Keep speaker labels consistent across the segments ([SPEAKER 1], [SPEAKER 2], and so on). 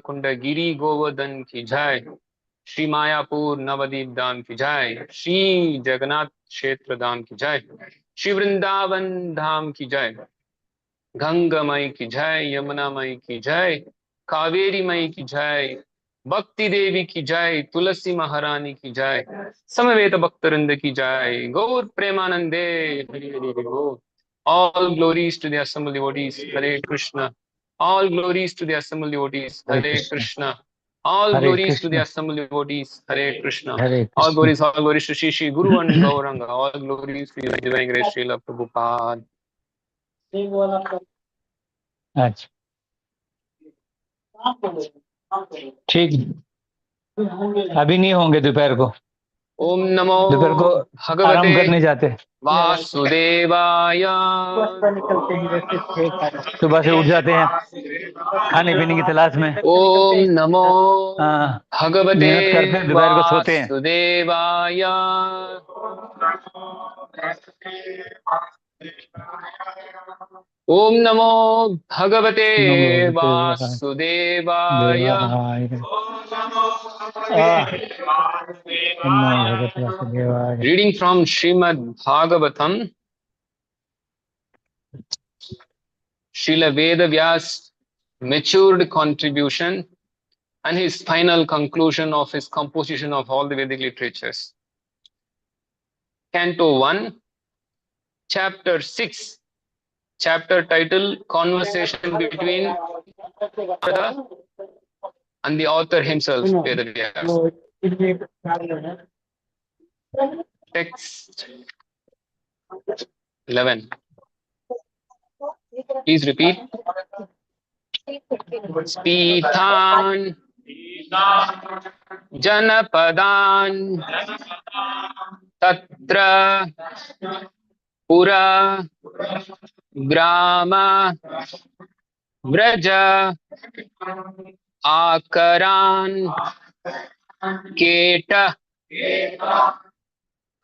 [SPEAKER 1] कुंड गिरी गोवर्धन की जय। श्री मायापुर नवदीप धाम की जय। श्री जगन्नाथ क्षेत्र धाम की जय। श्री वृंदावन धाम की जय। गंगा माई की जय, यमुना माई की जय, कावेरी माई की जय, भक्ति देवी की जय, तुलसी महारानी की जय, समवेत भक्तवृंद की जय, गौर प्रेमानंदे हरि हरि बोल। All glories to the assembled devotees, Hare Krishna. All glories to the assembled devotees,
[SPEAKER 2] Hare
[SPEAKER 1] Hare
[SPEAKER 2] Krishna
[SPEAKER 1] Krishna. All
[SPEAKER 2] Hare
[SPEAKER 1] glories to the
[SPEAKER 2] Krishna
[SPEAKER 1] assembled devotees, Hare Krishna.
[SPEAKER 2] Hare
[SPEAKER 1] All
[SPEAKER 2] Krishna.
[SPEAKER 1] glories to Shri Shri Guru and Gauranga. All glories to the divine grace, Srila Prabhupada.
[SPEAKER 2] अच्छा ठीक, अभी नहीं होंगे दोपहर को।
[SPEAKER 1] ओम नमो
[SPEAKER 2] दोपहर को
[SPEAKER 1] भगवते
[SPEAKER 2] आराम करने जाते हैं,
[SPEAKER 1] वासुदेवाय।
[SPEAKER 2] सुबह से उठ जाते हैं खाने पीने की तलाश में।
[SPEAKER 1] ओम नमो
[SPEAKER 2] हाँ,
[SPEAKER 1] भगवते
[SPEAKER 2] मेहनत करते हैं, दोपहर को सोते हैं।
[SPEAKER 1] वासुदेवाय। ओम नमो भगवते वासुदेवाय।
[SPEAKER 2] देवाय नमो भगवते वासुदेवाय।
[SPEAKER 1] Reading from Srimad Bhagavatam, Srila Vedavyas' matured contribution and his final conclusion of his composition of all the Vedic literatures. Canto 1, Chapter 6, chapter title Conversation between Narada and the author himself, Vedavyas. Text 11. Please repeat. Spithan Janapadan Tatra Pura Grama Vraja Akaran Keta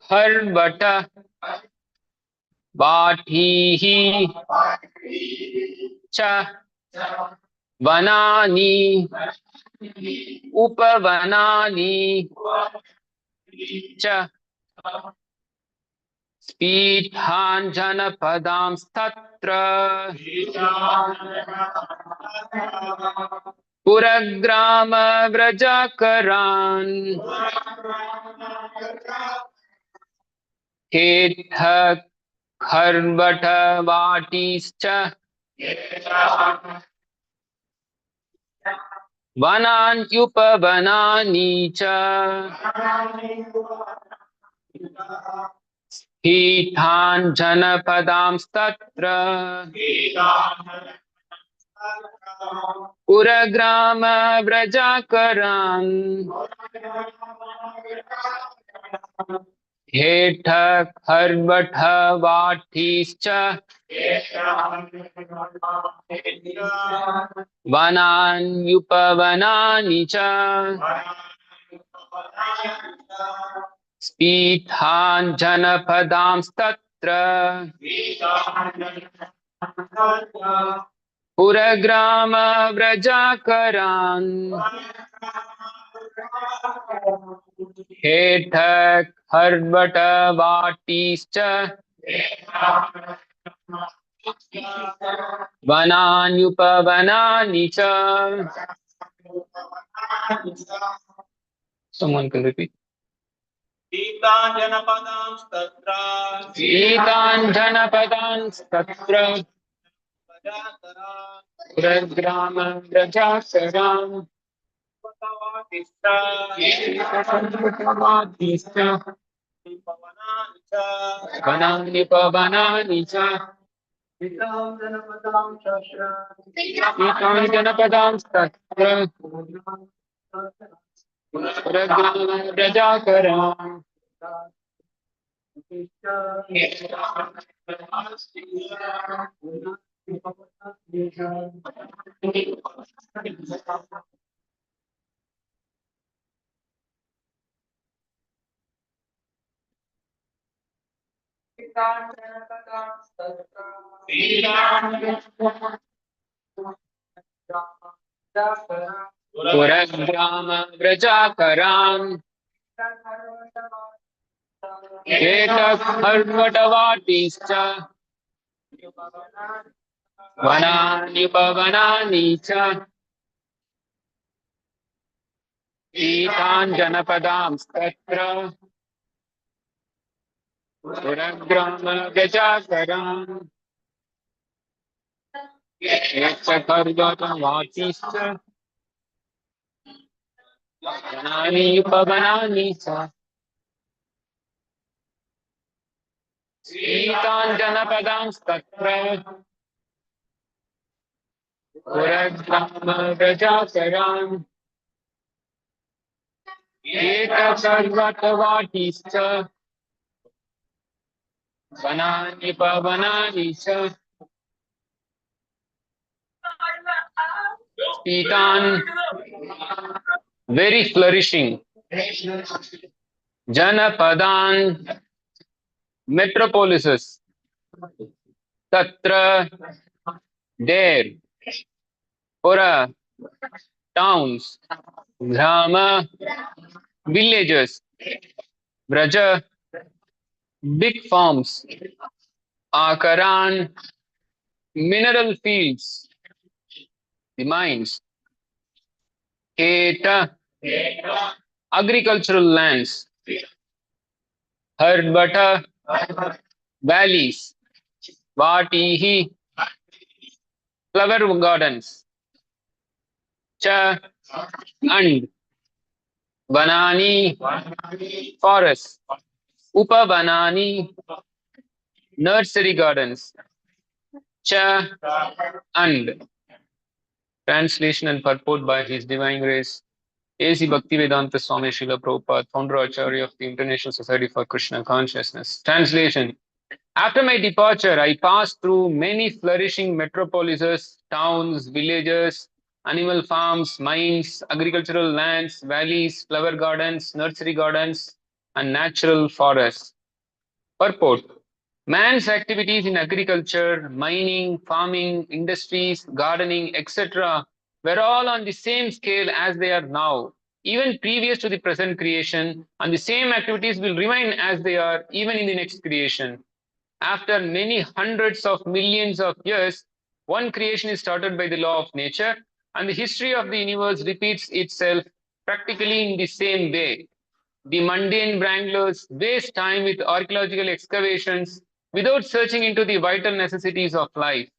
[SPEAKER 1] Harbata Batihi Cha Vanani Upavanani Cha Spithan Janapadam Tatra Puragrama Vrajakaran Ketha Kharvata Vatischa Vanan Upavanani Cha Hithan Janapadam Tatra Puragrama Vrajakaran Hetha Kharvata Vatischa Vanan Upavanani Cha Spithan Janapadam Tatra Puragrama Vrajakaran Hetha Kharvata Vatischa Vananyupavanani Cha. Someone can repeat.
[SPEAKER 3] Sitan Janapadam Statra
[SPEAKER 1] Sitan Janapadam Statra Puragrama Vrajakaran Vananyupavanani Cha. Sitan Janapadam Statra Puragrama Vrajakaran पुरग्राम व्रजाकरान् एतत्खर्वटवाटीश्च वनान्युपवनानि च एतान् जनपदांस्तत्र पुरग्राम व्रजाकरान् एतत्खर्वटवाटीश्च वनान्युपवनानि च एतान् जनपदांस्तत्र पुरग्राम व्रजाकरान् एतत्खर्वटवाटीश्च वनान्युपवनानि च एतान् very flourishing Janapadan metropolises Tatra there Pura towns Grama villages Braja big farms Akaran mineral fields the mines Eta agricultural lands Harbata valleys Vatihi flower gardens Cha and Vanani forests Upavanani nursery gardens Cha and translation and purport by His Divine Grace A.C. Bhaktivedanta Swami Srila Prabhupada, founder Acharya of the International Society for Krishna Consciousness. Translation. After my departure, I passed through many flourishing metropolises, towns, villages, animal farms, mines, agricultural lands, valleys, flower gardens, nursery gardens, and natural forests. Purport. Man's activities in agriculture, mining, farming, industries, gardening, etc. were all on the same scale as they are now, even previous to the present creation, and the same activities will remain as they are even in the next creation. After many hundreds of millions of years, one creation is started by the law of nature, and the history of the universe repeats itself practically in the same way. The mundane wranglers waste time with archaeological excavations without searching into the vital necessities of life.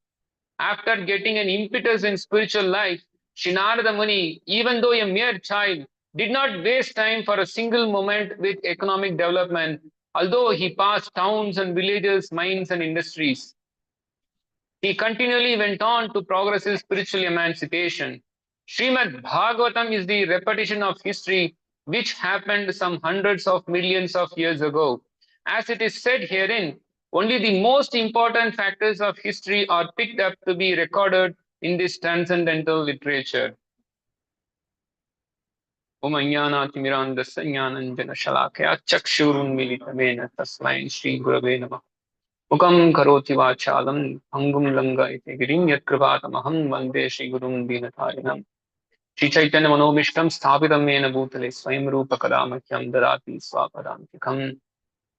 [SPEAKER 1] After getting an impetus in spiritual life, Sri Narada Muni, even though a mere child, did not waste time for a single moment with economic development, although he passed towns and villages, mines and industries. He continually went on to progress his spiritual emancipation. Srimad Bhagavatam is the repetition of history which happened some hundreds of millions of years ago. As it is said herein, only the most important factors of history are picked up to be recorded in this transcendental literature. Om Ajnanaatimirandasya Jnananjana Shalakaya Chakshurunmilitamena Tasmai Shri Gurave Namah Mukam Karoti Vachalam Bhangum Langaite Girim Yatkravatamaham Vande Shri Gurum Dinatarinam Shri Chaitanya Manobishtam Sthapitam Mena Bhutale Swayam Rupa Kadamakyam Darati Swapadantikam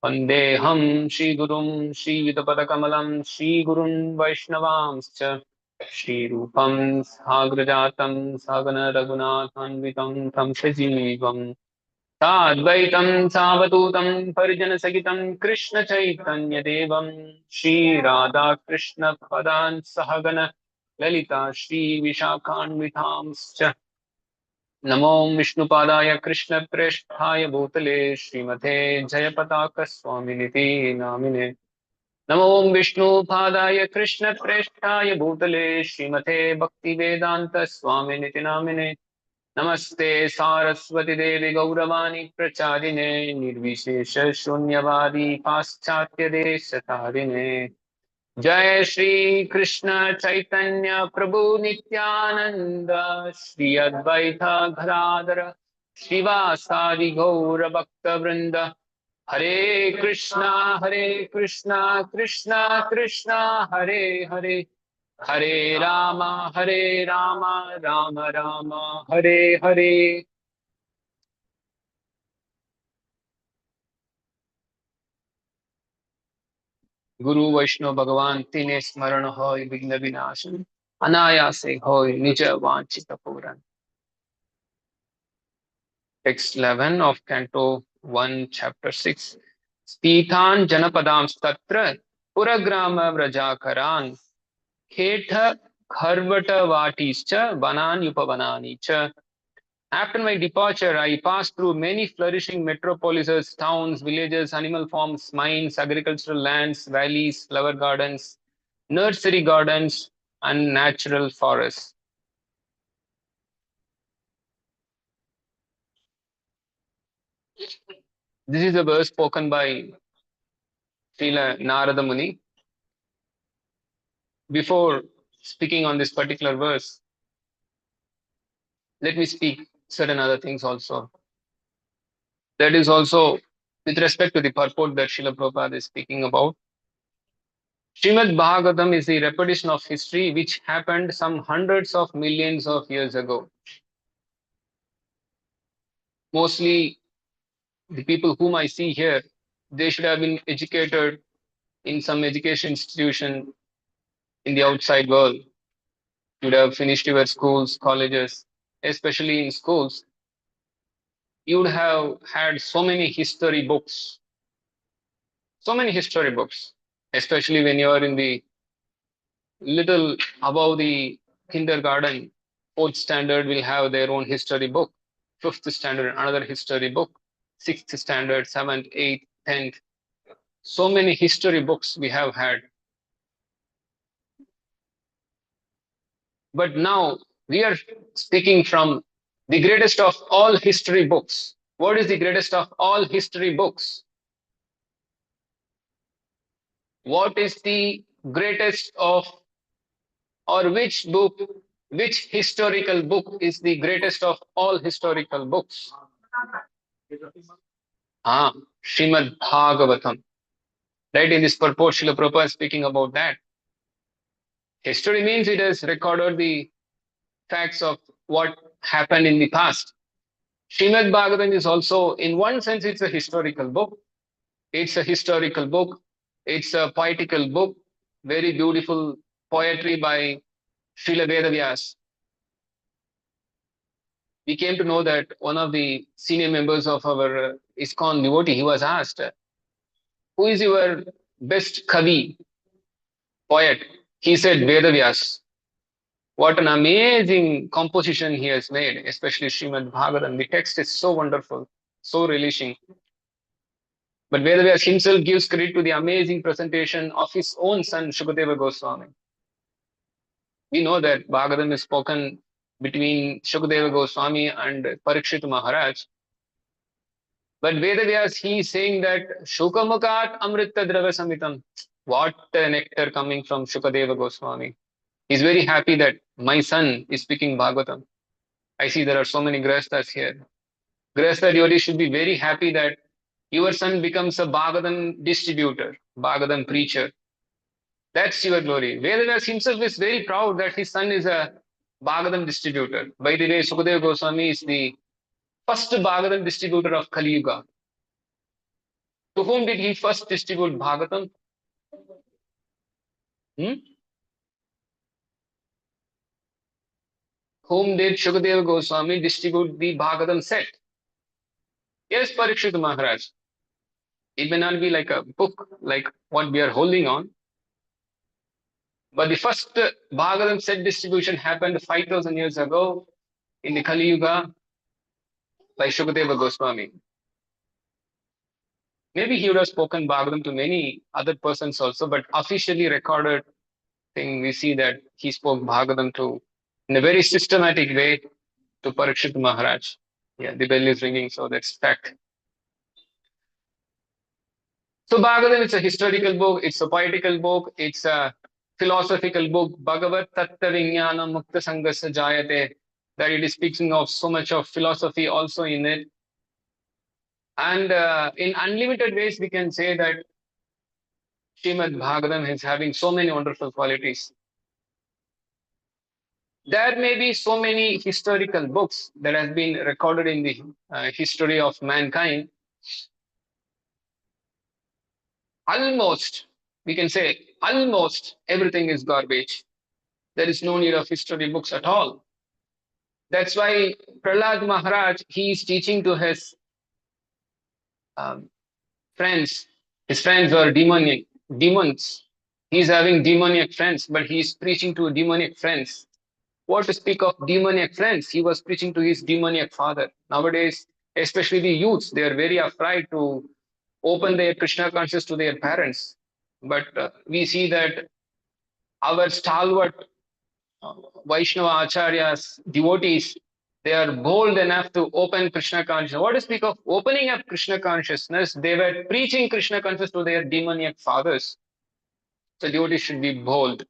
[SPEAKER 1] Vandeham Shri Gurum Shri Yudapadakamalam Shri Gurun Vaishnavamscha Shri Rupam Sagrajatam Sagana Raghunathanvitam Tam Sajivam Tadvaitam Savadutam Parijana Sagitam Krishna Chaitanya Devam Shri Radha Krishna Padan Sahagana Lalita Shri Vishakhanvitamscha Namo Vishnupadaya Krishna Preshthaya Bhutale Srimate Jayapataka Swaminiti Namine Namo Vishnupadaya Krishna Preshthaya Bhutale Srimate Bhaktivedanta Swaminiti Namine Namaste Saraswati Devi Gauravani Pracharine Nirvishesha Shunyavadi Paschatya Deshatarine Jai Shri Krishna Chaitanya Prabhu Nityananda Shri Advaita Gadadhara Srivasadi Gaura Bhakta Vrinda Hare Krishna Krishna Krishna Hare Hare Hare Rama, Rama Rama, Hare Hare. Guru Vaishnav Bhagavan Tine Smaran Hoy Vigna Vinashan Anayase Hoy Nija Vanchita Puran. Text 11 of Canto 1, Chapter 6. Stithan Janapadam Statra Puragrama Vrajakaran Khetha Kharvata Vatischa Banan Yupavanani Cha. After my departure, I passed through many flourishing metropolises, towns, villages, animal farms, mines, agricultural lands, valleys, flower gardens, nursery gardens, and natural forests. This is a verse spoken by Srila Narada Muni. Before speaking on this particular verse, let me speak certain other things also. That is also with respect to the purport that Srila Prabhupada is speaking about. Srimad Bhagavatam is the repetition of history which happened some hundreds of millions of years ago. Mostly the people whom I see here, they should have been educated in some education institution in the outside world. You would have finished your schools, colleges, especially in schools. You would have had so many history books, especially when you are in the little above the kindergarten. Fourth standard will have their own history book. Fifth standard, another history book. Sixth standard, seventh, eighth, 10th. So many history books we have had. But now we are speaking from the greatest of all history books. What is the greatest of all history books? What is the greatest of, or which book, which historical book is the greatest of all historical books? Srimad Bhagavatam. Right, in this purport, Srila Prabhupada is speaking about that. History means it has recorded the facts of what happened in the past. Srimad Bhagavatam is also, in one sense, it's a historical book. It's a historical book. It's a poetical book. Very beautiful poetry by Srila Vedavyas. We came to know that one of the senior members of our ISKCON devotee, he was asked, who is your best Kavi, poet? He said Vedavyas. What an amazing composition he has made, especially Srimad Bhagavatam. The text is so wonderful, so relishing. But Vedavyas himself gives credit to the amazing presentation of his own son, Shukadeva Goswami. We know that Bhagavatam is spoken between Shukadeva Goswami and Parikshit Maharaj. But Vedavyas, he is saying that Shukamukat Amrita Drava Samitam. What a nectar coming from Shukadeva Goswami. He's very happy that my son is speaking Bhagavatam. I see there are so many Grahasthas here. Grahastha devotees should be very happy that your son becomes a Bhagavatam distributor, Bhagavatam preacher. That's your glory. Vedavyas himself is very proud that his son is a Bhagavatam distributor. By the way, Sukadeva Goswami is the first Bhagavatam distributor of Kali Yuga. To whom did he first distribute Bhagavatam? Whom did Shukadeva Goswami distribute the Bhagavatam set? Yes, Parikshit Maharaj. It may not be like a book like what we are holding on, but the first Bhagavatam set distribution happened 5,000 years ago in the Kali Yuga by Shukadeva Goswami. Maybe he would have spoken Bhagavatam to many other persons also, but officially recorded thing, we see that he spoke Bhagavatam to, in a very systematic way, to Parikshit Maharaj. Yeah, the bell is ringing, so that's fact. So Bhagavatam, it's a historical book, it's a poetical book, it's a philosophical book. Bhagavat Tattva Vijnana Mukta Sanghasa Jayate, that it is speaking of so much of philosophy also in it. And in unlimited ways, we can say that Srimad Bhagavatam is having so many wonderful qualities. There may be so many historical books that have been recorded in the history of mankind. Almost, we can say, almost everything is garbage. There is no need of history books at all. That's why Prahlad Maharaj, he is teaching to his um, friends. His friends are demons. He's having demoniac friends, but he's preaching to demoniac friends. What to speak of demoniac friends? He was preaching to his demoniac father. Nowadays, especially the youths, they are very afraid to open their Krishna consciousness to their parents. But we see that our stalwart Vaishnava acharyas, devotees, they are bold enough to open Krishna consciousness. What to speak of opening up Krishna consciousness? They were preaching Krishna consciousness to their demoniac fathers. So devotees should be bold.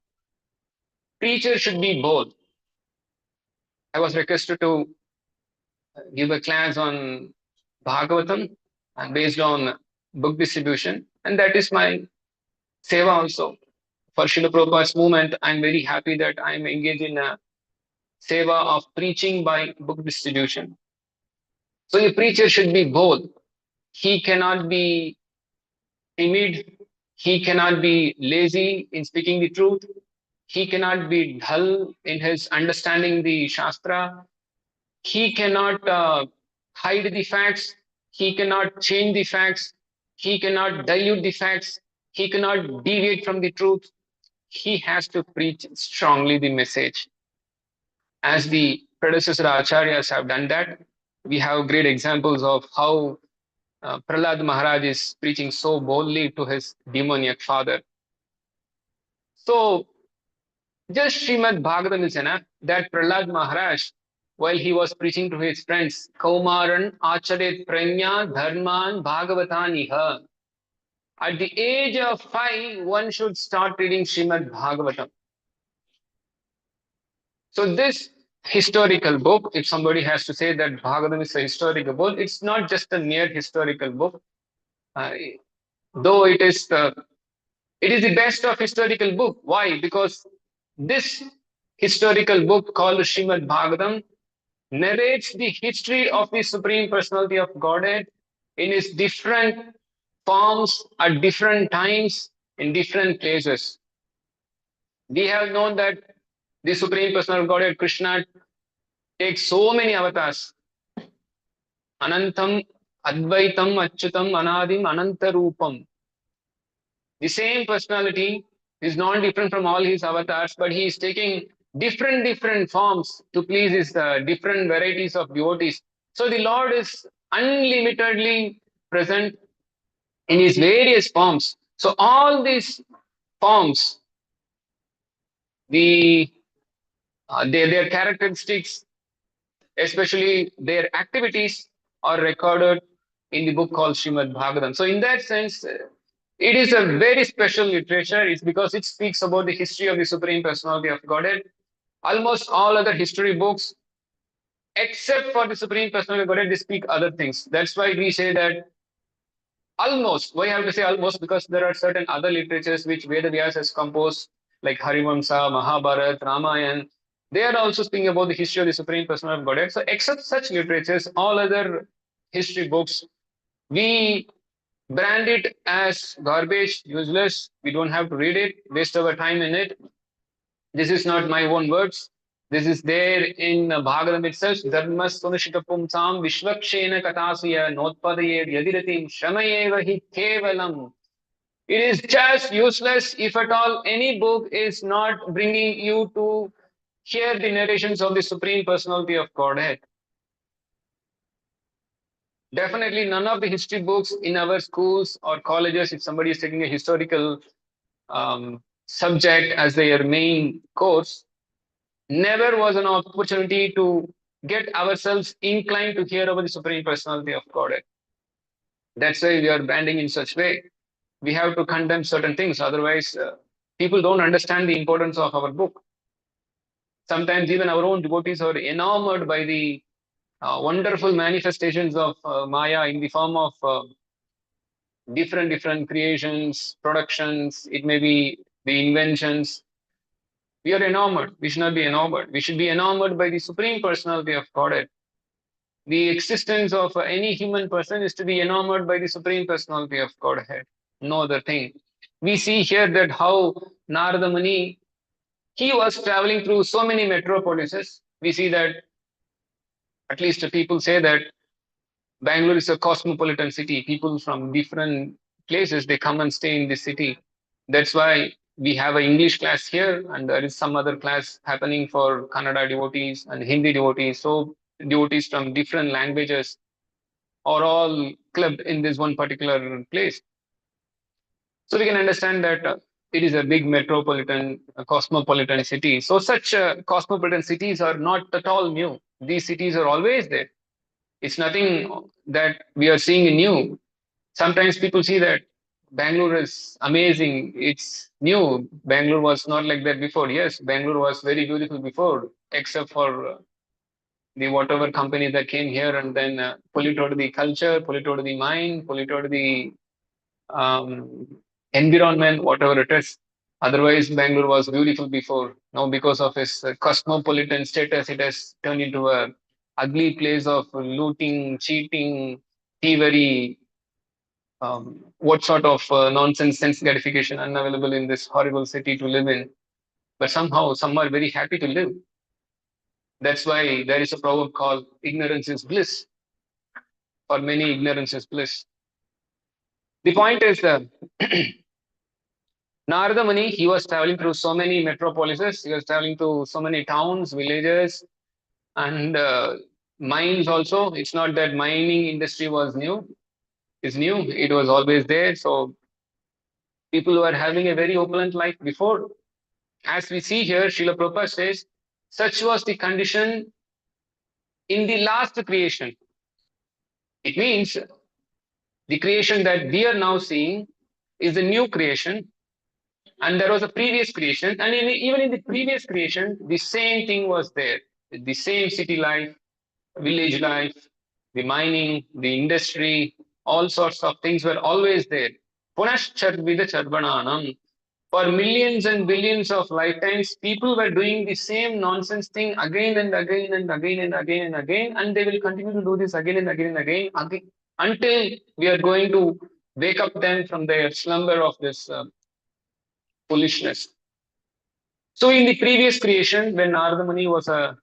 [SPEAKER 1] Preachers should be bold. I was requested to give a class on Bhagavatam and based on book distribution, and that is my seva also. For Srila Prabhupada's movement, I'm very happy that I'm engaged in a seva of preaching by book distribution. So the preacher should be bold. He cannot be timid. He cannot be lazy in speaking the truth. He cannot be dull in his understanding the Shastra. He cannot hide the facts. He cannot change the facts. He cannot dilute the facts. He cannot deviate from the truth. He has to preach strongly the message. As the predecessor acharyas have done that, we have great examples of how Prahlad Maharaj is preaching so boldly to his demoniac father. So, just Srimad Bhagavatam is enough that Prahlad Maharaj, while he was preaching to his friends, Kaumaran Acharet Pranya Dharman Bhagavataniha. At the age of 5, one should start reading Srimad Bhagavatam. So this historical book, if somebody has to say that Bhagavatam is a historical book, it's not just a mere historical book. Though it is the best of historical book. Why? Because this historical book called Srimad Bhagavatam narrates the history of the Supreme Personality of Godhead in its different forms at different times in different places. We have known that the Supreme Personality of Godhead, Krishna, takes so many avatars. Anantam, Advaitam, Achyutam, Anadim, Anantarupam. The same personality is not different from all his avatars, but he is taking different forms to please his different varieties of devotees. So the Lord is unlimitedly present in his various forms. So all these forms, their characteristics, especially their activities, are recorded in the book called Srimad Bhagavatam. So in that sense, it is a very special literature. It's because it speaks about the history of the Supreme Personality of Godhead. Almost all other history books, except for the Supreme Personality of Godhead, they speak other things. That's why we say that almost. Why have to say almost? Because there are certain other literatures which Veda Vyas has composed, like Harivamsa, Mahabharata, Ramayana. They are also speaking about the history of the Supreme Personality of Godhead. So, except such literatures, all other history books, we brand it as garbage, useless. We don't have to read it, waste our time in it. This is not my own words. This is there in Bhagavatam itself. Dharmas sunishita pumsam vishvakshena katasya notpadayed yadiratim shamayeva hi kevalam. It is just useless if at all any book is not bringing you to hear the narrations of the Supreme Personality of Godhead. Definitely none of the history books in our schools or colleges, if somebody is taking a historical subject as their main course, never was an opportunity to get ourselves inclined to hear about the Supreme Personality of Godhead. That's why we are branding in such way. We have to condemn certain things, otherwise people don't understand the importance of our book. Sometimes even our own devotees are enamored by the wonderful manifestations of Maya in the form of different creations, productions. It may be the inventions. We are enamored. We should not be enamored. We should be enamored by the Supreme Personality of Godhead. The existence of any human person is to be enamored by the Supreme Personality of Godhead. No other thing. We see here that how Narada Muni, he was traveling through so many metropolises. We see that at least people say that Bangalore is a cosmopolitan city. People from different places, they come and stay in this city. That's why we have an English class here, and there is some other class happening for Kannada devotees and Hindi devotees. So devotees from different languages are all clubbed in this one particular place. So we can understand that it is a big metropolitan, cosmopolitan city. So such cosmopolitan cities are not at all new. These cities are always there. It's nothing that we are seeing new. Sometimes people see that Bangalore is amazing. It's new. Bangalore was not like that before. Yes, Bangalore was very beautiful before, except for the whatever company that came here and then polluted the culture, polluted the mind, polluted the um, environment, whatever it is. Otherwise, Bangalore was beautiful before. Now, because of its cosmopolitan status, it has turned into a ugly place of looting, cheating, thievery. What sort of nonsense sense gratification unavailable in this horrible city to live in? But somehow, some are very happy to live. That's why there is a proverb called "ignorance is bliss." For many, ignorance is bliss. The point is that Narada Muni, he was traveling through so many metropolises, he was traveling to so many towns, villages, and mines also. It's not that mining industry was new, it's new, it was always there. So people were having a very opulent life before. As we see here, Srila Prabhupada says, such was the condition in the last creation. It means the creation that we are now seeing is the new creation, and there was a previous creation, and even in the previous creation the same thing was there, the same city life, village life, the mining, the industry, all sorts of things were always there. Punascharvida charbananam. For millions and billions of lifetimes, people were doing the same nonsense thing again and again and again and again and again, and they will continue to do this again and again and again until we are going to wake up them from their slumber of this foolishness. So in the previous creation, when Narada Muni was a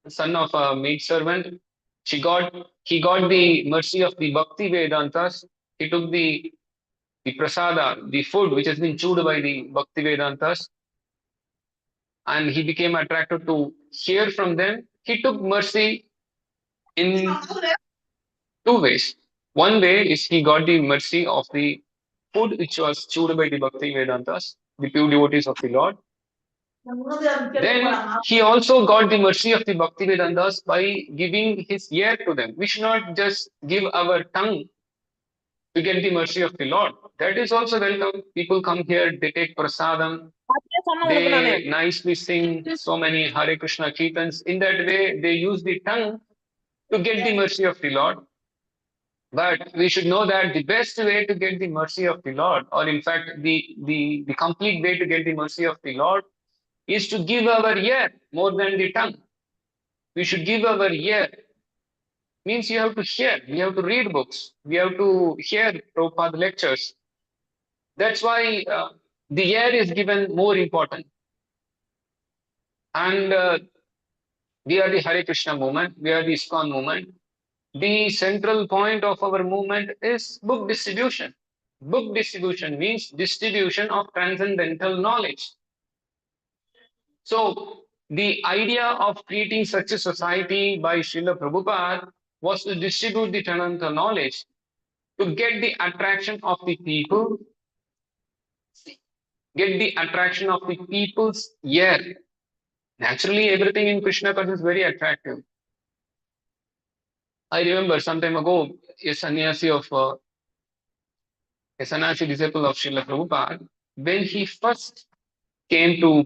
[SPEAKER 1] son of a maid servant, he got the mercy of the Bhakti Vedantas. He took the prasada, the food which has been chewed by the Bhakti Vedantas, and he became attracted to hear from them. He took mercy in two ways. One way is he got the mercy of the food which was chewed by the Bhakti Vedantas, the pure devotees of the Lord. Then he also got the mercy of the Bhakti Vedantas by giving his ear to them. We should not just give our tongue to get the mercy of the Lord. That is also welcome. People come here, they take prasadam, they nicely sing so many Hare Krishna Kirtans. In that way, they use the tongue to get the mercy of the Lord. But we should know that the best way to get the mercy of the Lord, or in fact, the complete way to get the mercy of the Lord, is to give our ear more than the tongue. We should give our ear. Means you have to hear, we have to read books, we have to hear Prabhupada lectures. That's why the ear is given more important. And we are the Hare Krishna movement, we are the ISKCON movement. The central point of our movement is book distribution. Book distribution means distribution of transcendental knowledge. So the idea of creating such a society by Srila Prabhupada was to distribute the transcendental knowledge, to get the attraction of the people, get the attraction of the people's ear. Naturally, everything in Krishna consciousness is very attractive. I remember some time ago, a sannyasi disciple of Srila Prabhupada, when he first came to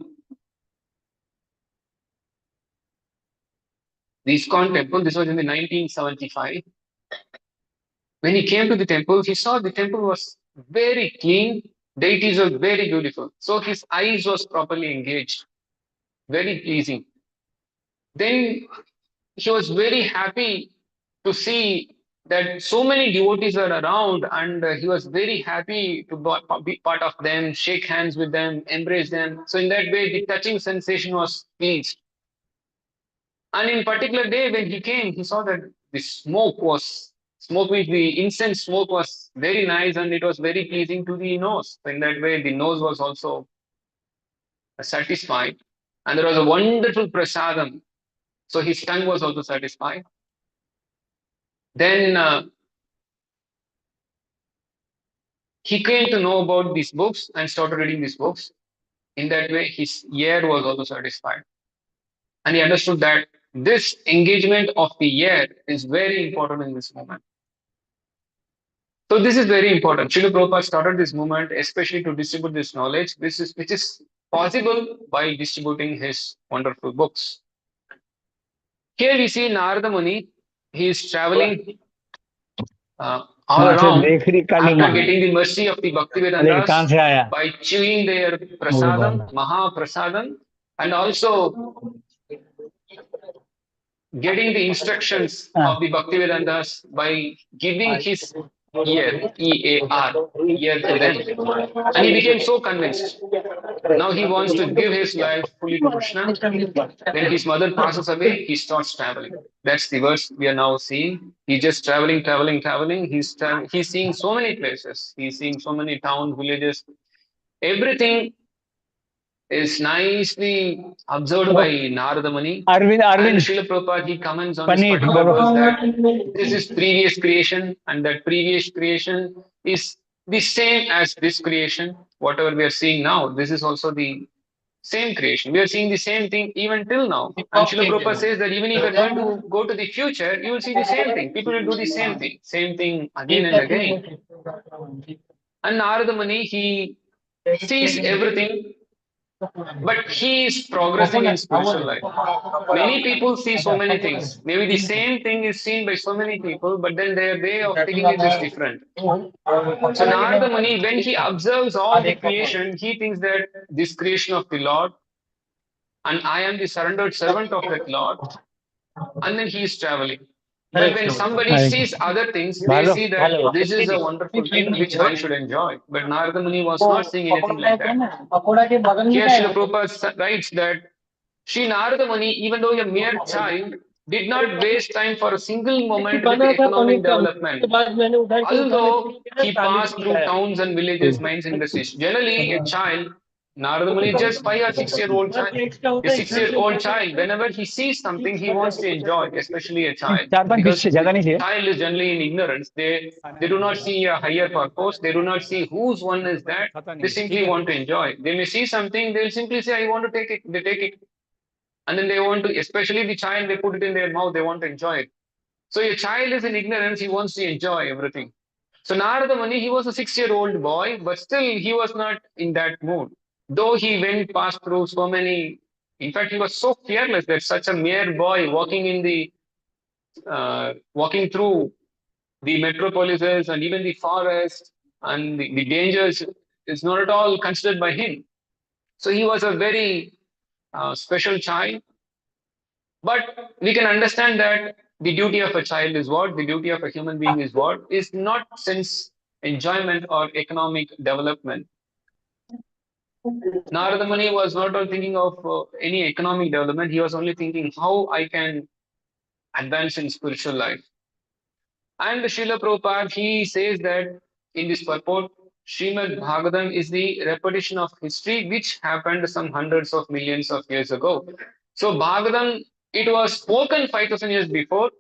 [SPEAKER 1] the ISKCON temple, this was in the 1975. When he came to the temple, he saw the temple was very clean, deities were very beautiful. So his eyes was properly engaged. very pleasing. Then he was very happy to see that so many devotees are around, and he was very happy to be part of them, shake hands with them, embrace them. So in that way, the touching sensation was pleased. And in particular day when he came, he saw that the smoke with the incense smoke was very nice and it was very pleasing to the nose. So in that way, the nose was also satisfied. And there was a wonderful prasadam. So his tongue was also satisfied. Then he came to know about these books and started reading these books. In that way, his ear was also satisfied. And he understood that this engagement of the ear is very important in this moment. So this is very important. Srila Prabhupada started this movement especially to distribute this knowledge, which is possible by distributing his wonderful books. Here we see Narada Muni. He is traveling all
[SPEAKER 2] वहां से
[SPEAKER 1] around
[SPEAKER 2] देख रही काली
[SPEAKER 1] after
[SPEAKER 2] माँ
[SPEAKER 1] getting the mercy of the
[SPEAKER 2] लेकिन
[SPEAKER 1] Bhaktivedantas
[SPEAKER 2] कहाँ से आया
[SPEAKER 1] by chewing their
[SPEAKER 2] वो
[SPEAKER 1] prasadam,
[SPEAKER 2] बताओ
[SPEAKER 1] Maha Prasadam, and also getting the instructions
[SPEAKER 2] हाँ
[SPEAKER 1] of the Bhaktivedantas by giving his ear, EAR, ear to them. And he became so convinced. Now he wants to give his life fully to Krishna. When his mother passes away, he starts traveling. That's the verse we are now seeing. He's just traveling, traveling, traveling. He's seeing so many places. He's seeing so many towns, villages. Everything is nicely observed by Narada Muni.
[SPEAKER 2] Arvind
[SPEAKER 1] And
[SPEAKER 2] Arvind
[SPEAKER 1] Srila Prabhupada, he comments on this
[SPEAKER 2] paneer
[SPEAKER 1] particular
[SPEAKER 2] बोलो
[SPEAKER 1] verse that this is previous creation, and that previous creation is the same as this creation. Whatever we are seeing now, this is also the same creation. We are seeing the same thing even till now. And Srila Prabhupada says that even if you're going to go to the future, you will see the same thing. People will do the same thing again and again. And Narada Muni, he sees everything, but he is progressing in spiritual life. Many people see so many things. Maybe the same thing is seen by so many people, but then their way of taking it is different. So Narada Muni, when he observes all the creation, he thinks that this creation of the Lord, and I am the surrendered servant of that Lord, and then he is traveling. But when somebody sees other things, they
[SPEAKER 2] भालो
[SPEAKER 1] see that this is a wonderful thing which I should enjoy. But Narada Muni was not seeing anything like that. Here Srila Prabhupada writes that Sri Narada Muni, even though a mere child, did not waste time for a single moment with economic development. Although he passed through towns and villages, mines, industries. Generally, a child, Narada Muni is just 5 or 6 year old child. A 6 year old child, whenever he sees something, he wants to enjoy, especially a child.
[SPEAKER 2] चार पांच
[SPEAKER 1] Because
[SPEAKER 2] पीछे
[SPEAKER 1] the
[SPEAKER 2] जगह नहीं चाहिए
[SPEAKER 1] child is generally in ignorance. They do not see a higher purpose. They do not see whose one is that.
[SPEAKER 2] पता
[SPEAKER 1] They
[SPEAKER 2] नहीं
[SPEAKER 1] simply want to enjoy. They may see something, they'll simply say, I want to take it. They take it. And then they want to, especially the child, they put it in their mouth, they want to enjoy it. So a child is in ignorance, he wants to enjoy everything. So Narada Muni, he was a 6 year old boy, but still he was not in that mood. Though he went past through so many, in fact, he was so fearless that such a mere boy walking through the metropolises and even the forest and the dangers is not at all considered by him. So he was a very special child. But we can understand that the duty of a child is what? The duty of a human being is what? Is not sense enjoyment or economic development. Narada Muni was not only thinking of any economic development, he was only thinking how I can advance in spiritual life. And Srila Prabhupada, he says that in this purport, Srimad Bhagavatam is the repetition of history which happened some hundreds of millions of years ago. So Bhagavatam, it was spoken 5,000 years before,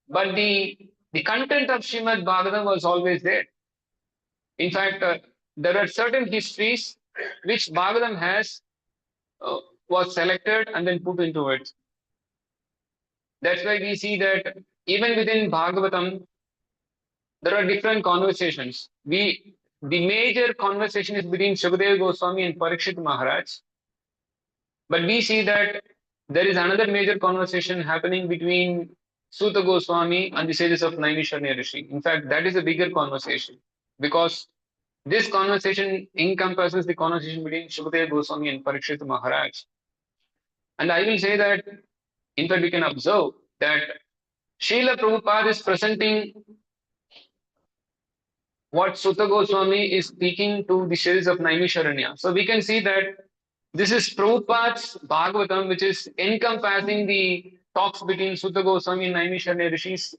[SPEAKER 1] but the content of Srimad Bhagavatam was always there. In fact, there are certain histories which Bhagavatam has was selected and then put into it. That's why we see that even within Bhagavatam, there are different conversations. The major conversation is between Shukadeva Goswami and Parikshit Maharaj. But we see that there is another major conversation happening between Suta Goswami and the sages of Naimisharanya Rishi. In fact, that is a bigger conversation because this conversation encompasses the conversation between Shukadeva Goswami and Parikshit Maharaj. And I will say that, in fact, we can observe that Srila Prabhupada is presenting what Sutta Goswami is speaking to the series of Naimisharanya. So we can see that this is Prabhupada's Bhagavatam, which is encompassing the talks between Sutta Goswami and Naimisharanya Rishis,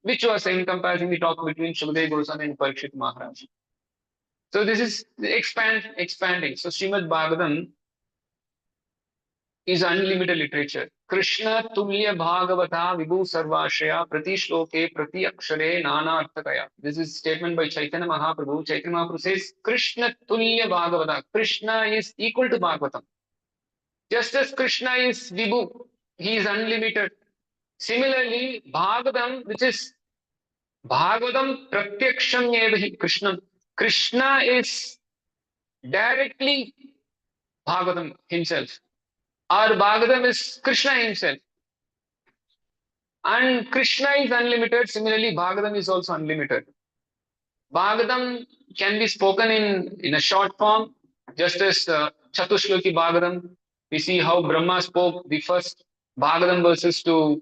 [SPEAKER 1] which was encompassing the talk between Shukadeva Goswami and Parikshit Maharaj. So this is expanding. So Srimad Bhagavatam is unlimited literature. Krishna Tulya Bhagavata Vibhu Sarvashaya Prati Shloke Prati Akshare Nana Arthakaya. This is statement by Chaitanya Mahaprabhu. Chaitanya Mahaprabhu says Krishna Tulya Bhagavata. Krishna is equal to Bhagavatam. Just as Krishna is Vibhu, he is unlimited. Similarly, Bhagavatam, which is Bhagavatam Pratyaksham Evahi Krishna. Krishna is directly Bhagavatam himself. Our Bhagavatam is Krishna himself. And Krishna is unlimited. Similarly, Bhagavatam is also unlimited. Bhagavatam can be spoken in a short form, just as Chatushloki Bhagavatam. We see how Brahma spoke the first Bhagavatam verses to,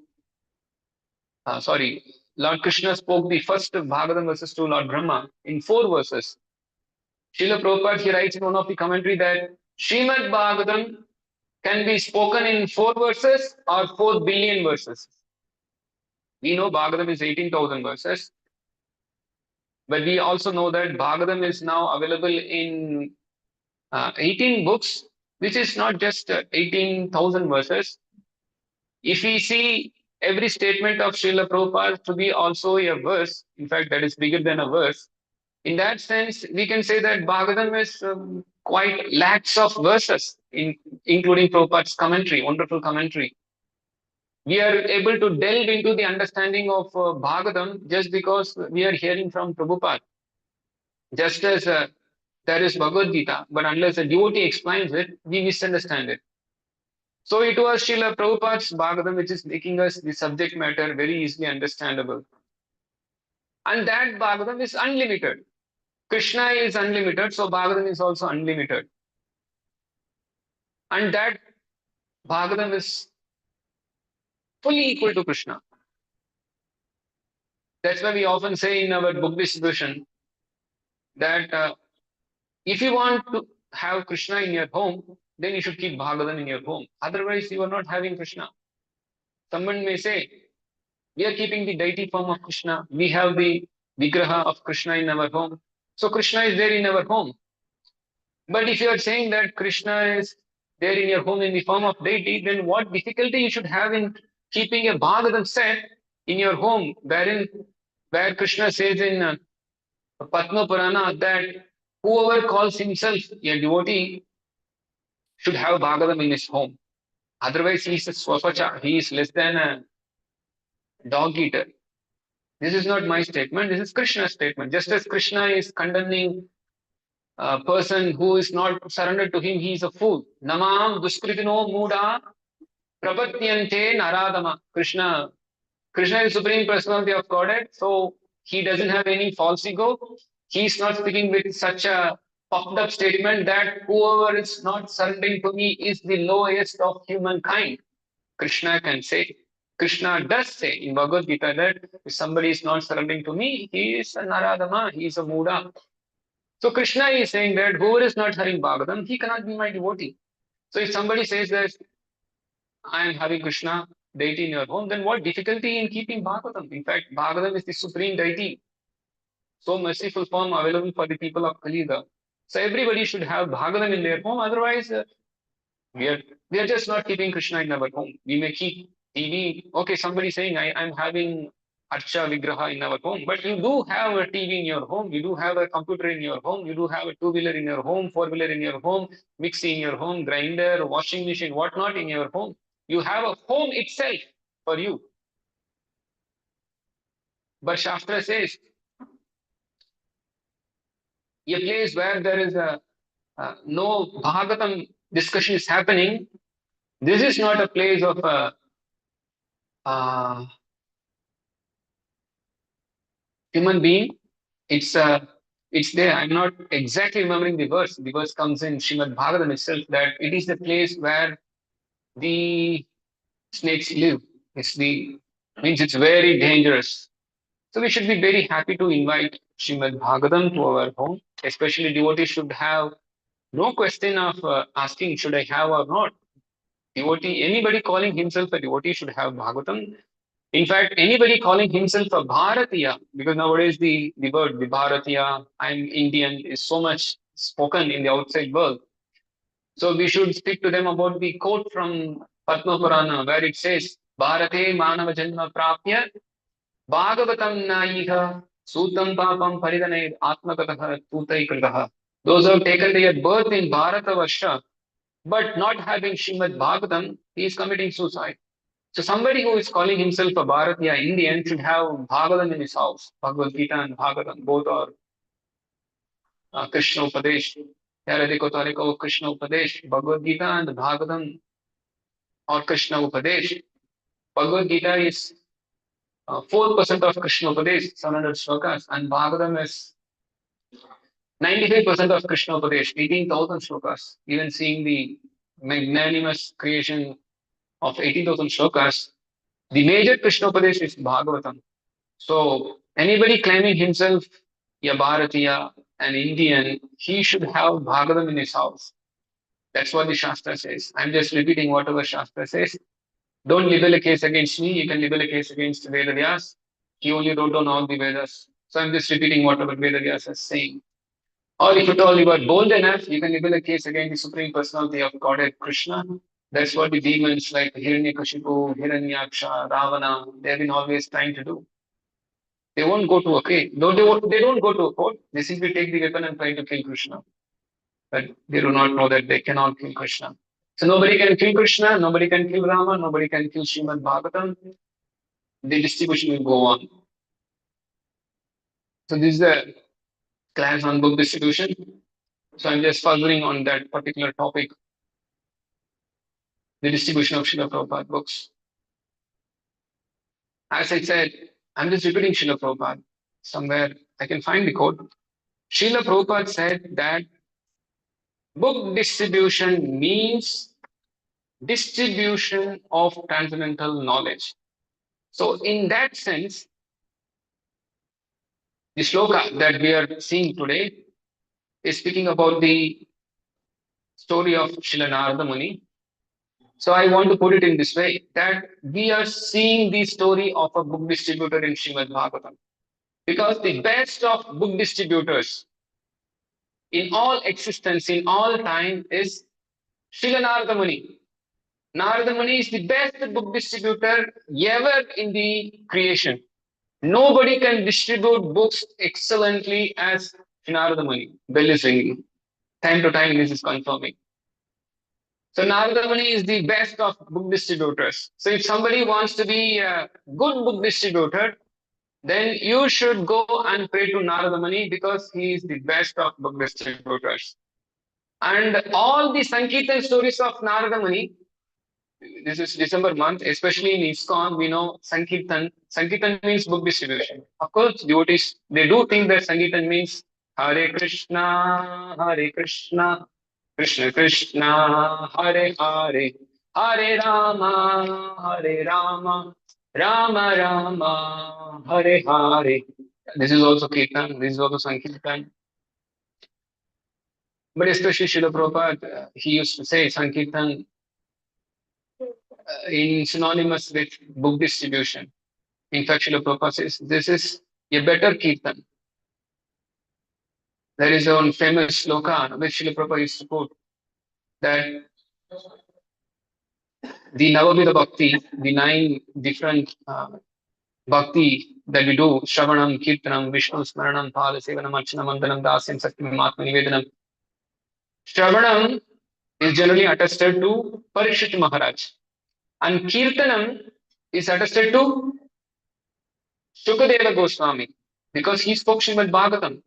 [SPEAKER 1] Lord Krishna spoke the first Bhagavatam verses to Lord Brahma in 4 verses. Srila Prabhupada, he writes in one of the commentary that Srimad Bhagavatam can be spoken in 4 verses or 4 billion verses. We know Bhagavatam is 18,000 verses, but we also know that Bhagavatam is now available in 18 books, which is not just 18,000 verses. If we see every statement of Srila Prabhupada to be also a verse, in fact, that is bigger than a verse, in that sense, we can say that Bhagavatam is quite lakhs of verses, including Prabhupada's commentary, wonderful commentary. We are able to delve into the understanding of Bhagavatam just because we are hearing from Prabhupada. Just as there is Bhagavad Gita, but unless a devotee explains it, we misunderstand it. So it was Srila Prabhupada's Bhagavatam which is making us the subject matter very easily understandable. And that Bhagavatam is unlimited. Krishna is unlimited, so Bhagavatam is also unlimited. And that Bhagavatam is fully equal to Krishna. That's why we often say in our book distribution that if you want to have Krishna in your home, then you should keep Bhagavatam in your home. Otherwise, you are not having Krishna. Someone may say, we are keeping the deity form of Krishna. We have the Vigraha of Krishna in our home. So Krishna is there in our home. But if you are saying that Krishna is there in your home in the form of deity, then what difficulty you should have in keeping a Bhagavatam set in your home, where Krishna says in Padma Purana that whoever calls himself a devotee should have Bhagavatam in his home. Otherwise, he is a swapacha. He is less than a dog eater. This is not my statement. This is Krishna's statement. Just as Krishna is condemning a person who is not surrendered to him, he is a fool. Namam duskritino muda prapatyante naradama. Krishna is Supreme Personality of Godhead, so he doesn't have any false ego. He is not speaking with such a puffed up statement that whoever is not surrendering to me is the lowest of humankind. Krishna can say. Krishna does say in Bhagavad Gita that if somebody is not surrendering to me, he is a Naradama, he is a Muda. So Krishna is saying that whoever is not having Bhagavatam, he cannot be my devotee. So if somebody says that I am having Krishna deity in your home, then what difficulty in keeping Bhagavatam? In fact, Bhagavatam is the supreme deity, so merciful form available for the people of Kali Yuga. So everybody should have Bhagavatam in their home. Otherwise, we are just not keeping Krishna in our home. We may keep TV. Okay, somebody saying I'm having Archa Vigraha in our home, but you do have a TV in your home. You do have a computer in your home. You do have a 2-wheeler in your home, 4-wheeler in your home, mixie in your home, grinder, washing machine, whatnot in your home. You have a home itself for you. But Shastra says, a place where there is no Bhagavatam discussion is happening, this is not a place of human being. It's there. I'm not exactly remembering the verse. The verse comes in Srimad Bhagavatam itself that it is the place where the snakes live. Means it's very dangerous. So we should be very happy to invite Srimad Bhagavatam to our home. Especially devotees should have no question of asking should I have or not. Devotee, anybody calling himself a devotee should have Bhagavatam. In fact, anybody calling himself a Bharatiya, because nowadays the word the Bharatiya, I'm Indian, is so much spoken in the outside world. So we should speak to them about the quote from Padma Purana where it says, Bharate Manava Janma Prapya Bhagavatam Naiha Sutam Papam Paridanay Atmakataha Tutai Kritaha. Those who have taken their birth in Bharata Varsha but not having Srimad Bhagavatam, he is committing suicide. So somebody who is calling himself a Bharatiya Indian should have Bhagavatam in his house. Bhagavad Gita and Bhagavatam, both are Krishna Upadesh. Yaradiko Tariko Krishna Upadesh. Bhagavad Gita and Bhagavatam or Krishna Upadesh. Bhagavad Gita is 4% of Krishna Upadesh, 700 slokas, and Bhagavatam is 95% of Krishna Upadesh, 18,000 slokas. Even seeing the magnanimous creation of 18,000 slokas, the major Krishna Upadesh is Bhagavatam. So anybody claiming himself a Bharatiya, an Indian, he should have Bhagavatam in his house. That's what the Shastra says. I'm just repeating whatever Shastra says. Don't libel a case against me. You can libel a case against Vedavyas. He only wrote down all the Vedas. So I'm just repeating whatever Vedavyas is saying. Or if at all you are bold enough, you can libel a case against the Supreme Personality of Godhead Krishna. That's what the demons like Hiranyakashipu, Hiranyaksha, Ravana, they've been always trying to do. They won't go to a cave. No, they don't go to a court. They simply take the weapon and try to kill Krishna. But they do not know that they cannot kill Krishna. So nobody can kill Krishna, nobody can kill Rama, nobody can kill Srimad Bhagavatam. The distribution will go on. So this is a class on book distribution. So I'm just furthering on that particular topic, the distribution of Srila Prabhupada books. As I said, I'm just repeating Srila Prabhupada. Somewhere I can find the quote. Srila Prabhupada said that book distribution means distribution of transcendental knowledge. So in that sense, the shloka that we are seeing today is speaking about the story of Srila Narada Muni. So I want to put it in this way, that we are seeing the story of a book distributor in Srimad Bhagavatam. Because the best of book distributors in all existence, in all time, is Srila Narada Muni. Narada Muni is the best book distributor ever in the creation. Nobody can distribute books excellently as Narada Muni. Bell is ringing. Time to time, this is confirming. So Narada Muni is the best of book distributors. So if somebody wants to be a good book distributor, then you should go and pray to Narada Muni because he is the best of book distributors. And all the Sankirtan stories of Narada Muni, this is December month, especially in ISKCON, we know Sankirtan. Sankirtan means book distribution. Of course, devotees, they do think that Sankirtan means Hare Krishna, Krishna Krishna, Hare Hare, Hare Rama, Rama Rama, Hare Hare. This is also Kirtan, this is also Sankirtan. But especially Srila Prabhupada, he used to say Sankirtan in synonymous with book distribution. In fact, Srila Prabhupada says this is a better Kirtan. There is one famous sloka which Srila Prabhupada used to quote that the Navavida Bhakti, the 9 different bhakti that we do, Shravanam, Kirtanam, Vishnu Smaranam, Pala Sevanam, Archanam, Mandanam, Dasyam, Sakyam, Atma Nivedanam. Shravanam is generally attested to Parikshit Maharaj. And Kirtanam is attested to Shukadeva Goswami because he spoke Srimad Bhagavatam.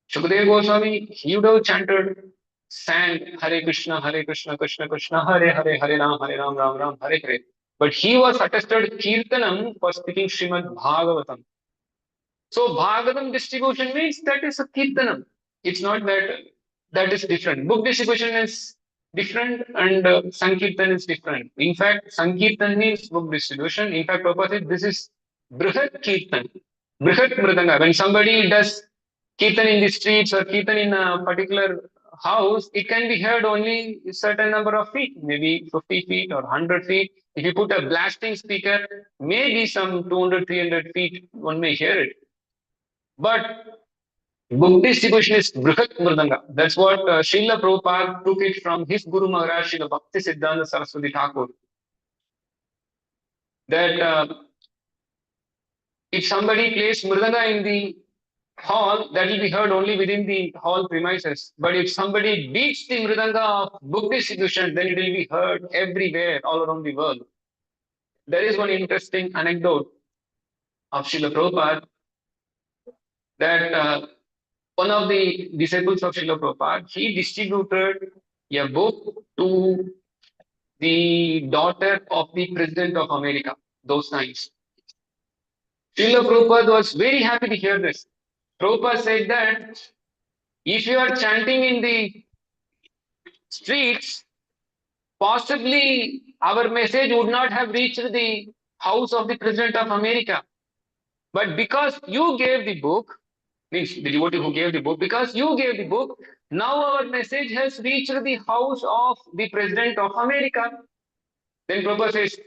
[SPEAKER 1] Shukadeva Goswami, he would have chanted, sang Hare Krishna, Krishna Krishna, Hare Hare, Hare Ram, Ram Ram, Hare Hare. But he was attested Kirtanam for speaking Srimad Bhagavatam. So Bhagavatam distribution means that is a Kirtanam. It's not that is different. Book distribution is different and Sankirtan is different. In fact, Sankirtan means book distribution. In fact, Prabhupada said this is Brihat Kirtan, Brihat Mridanga. When somebody does Kirtan in the streets or Kirtan in a particular house, it can be heard only a certain number of feet, maybe 50 feet or 100 feet. If you put a blasting speaker, maybe some 200, 300 feet, one may hear it. But book distribution is Brihat Mridanga. That's what Srila Prabhupada took it from his Guru Maharaj, Srila Bhakti Siddhanta Saraswati Thakur. That if somebody plays Mridanga in the hall, that will be heard only within the hall premises. But if somebody beats the Mridanga of book distribution, then it will be heard everywhere, all around the world. There is one interesting anecdote of Srila Prabhupada that one of the disciples of Srila Prabhupada, he distributed a book to the daughter of the President of America those times. Srila Prabhupada was very happy to hear this. Prabhupada said that if you are chanting in the streets, possibly our message would not have reached the house of the President of America. But because you gave the book, means the devotee who gave the book, because you gave the book, now our message has reached the house of the President of America. Then Prabhupada says,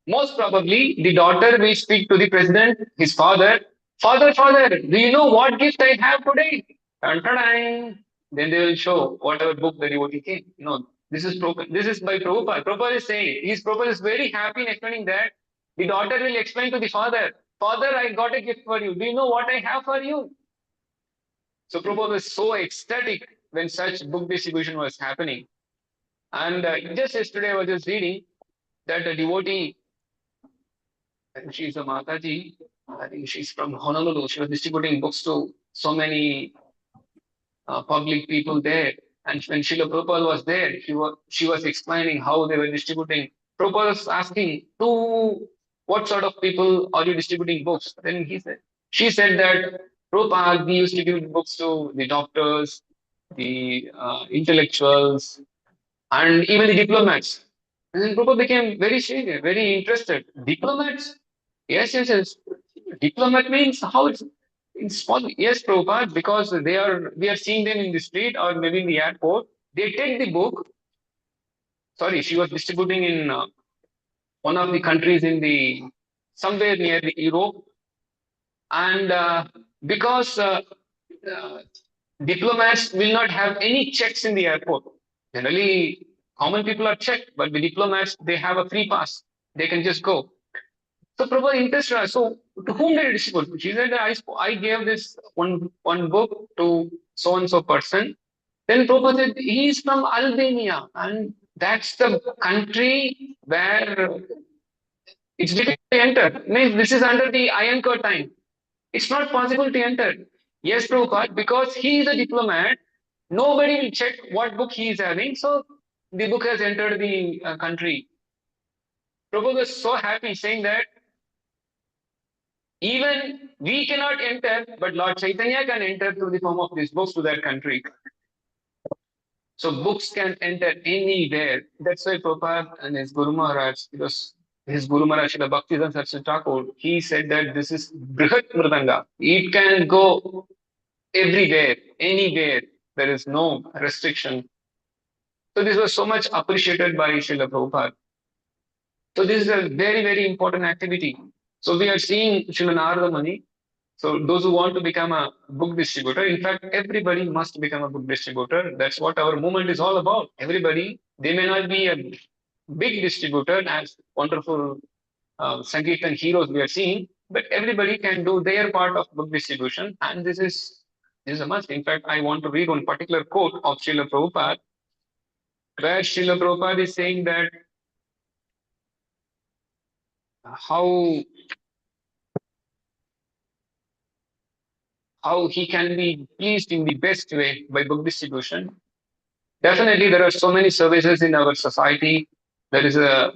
[SPEAKER 1] most probably the daughter will speak to the president, his father, Father, do you know what gift I have today? Dun, dun, dun. Then they will show whatever book the devotee came. This is by Prabhupada. Prabhupada is saying, Prabhupada is very happy in explaining that. The daughter will explain to the father, Father, I got a gift for you. Do you know what I have for you? So Prabhupada was so ecstatic when such book distribution was happening. And just yesterday I was just reading that a devotee, and she's a Mataji, I think she's from Honolulu. She was distributing books to so many public people there. And when Srila Prabhupada was there, she was explaining how they were distributing. Prabhupada was asking, to what sort of people are you distributing books? Then she said that, Prabhupada, we used to give books to the doctors, the intellectuals, and even the diplomats. And then Prabhupada became very serious, very interested. Diplomats? Yes. Diplomat means how it's possible. Yes, Prabhupada, because we are seeing them in the street or maybe in the airport. They take the book. Sorry, she was distributing in one of the countries in the somewhere near the Europe, and because diplomats will not have any checks in the airport. Generally, common people are checked, but the diplomats they have a free pass. They can just go. So Prabhupada interested. So to whom did you distribute? She said, I gave this one book to so and so person. Then Prabhupada said, he is from Albania, and that's the country where it's difficult to enter. Means this is under the Iron Curtain. It's not possible to enter. Yes, Prabhupada, because he is a diplomat, nobody will check what book he is having. So the book has entered the country. Prabhupada was so happy saying that even we cannot enter, but Lord Chaitanya can enter through the form of these books to that country. So books can enter anywhere. That's why Prabhupada and his Guru Maharaj, because his Guru Maharaj, Srila Bhaktivedanta Saraswati Thakur, he said that this is Brihat Mridanga. It can go everywhere, anywhere. There is no restriction. So this was so much appreciated by Srila Prabhupada. So this is a very, very important activity. So we are seeing Srila Narada Muni. So those who want to become a book distributor, in fact, everybody must become a book distributor. That's what our movement is all about. Everybody, they may not be a big distributor as wonderful Sankirtan heroes we are seeing, but everybody can do their part of book distribution. And this is a must. In fact, I want to read one particular quote of Srila Prabhupada, where Srila Prabhupada is saying that how he can be pleased in the best way by book distribution. Definitely, there are so many services in our society. There is a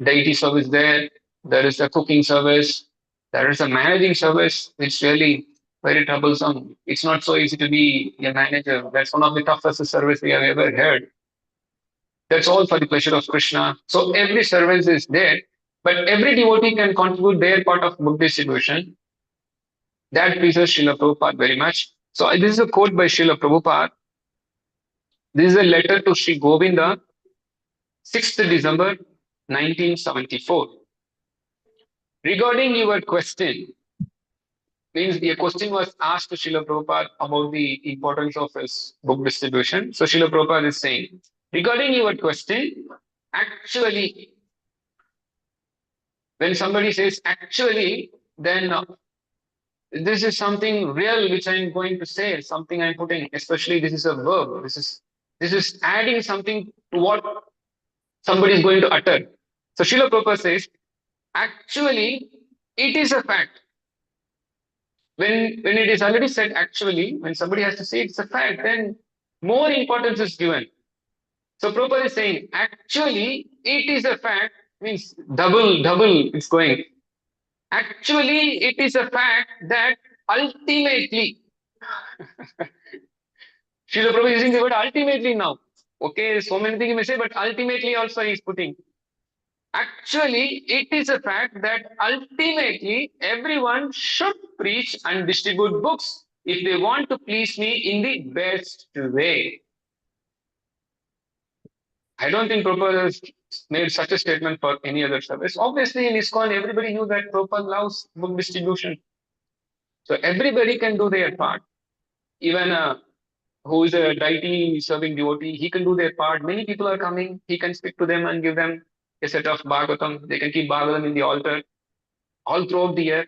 [SPEAKER 1] deity service there. There is a cooking service. There is a managing service. It's really very troublesome. It's not so easy to be a manager. That's one of the toughest service we have ever heard. That's all for the pleasure of Krishna. So every service is there, but every devotee can contribute their part of book distribution. That pleases Srila Prabhupada very much. So this is a quote by Srila Prabhupada. This is a letter to Sri Govinda, 6th December 1974. Regarding your question, means the question was asked to Srila Prabhupada about the importance of his book distribution. So Srila Prabhupada is saying, regarding your question, actually, when somebody says actually, then this is something real which I'm going to say, something I'm putting, especially this is a verb. This is adding something to what somebody is going to utter. So Srila Prabhupada says, actually, it is a fact. When it is already said actually, when somebody has to say it's a fact, then more importance is given. So Prabhupada is saying, actually, it is a fact, means double, it's going. Actually, it is a fact that ultimately, Srila Prabhupada is using the word ultimately now. Okay, so many things you may say, but ultimately also he is putting. Actually, it is a fact that ultimately everyone should preach and distribute books if they want to please me in the best way. I don't think Prabhupada has made such a statement for any other service. Obviously, in ISKCON, everybody knew that Prabhupada loves book distribution. So everybody can do their part. Even who is a deity serving devotee, he can do their part. Many people are coming, he can speak to them and give them a set of Bhagavatam. They can keep Bhagavatam in the altar all throughout the year.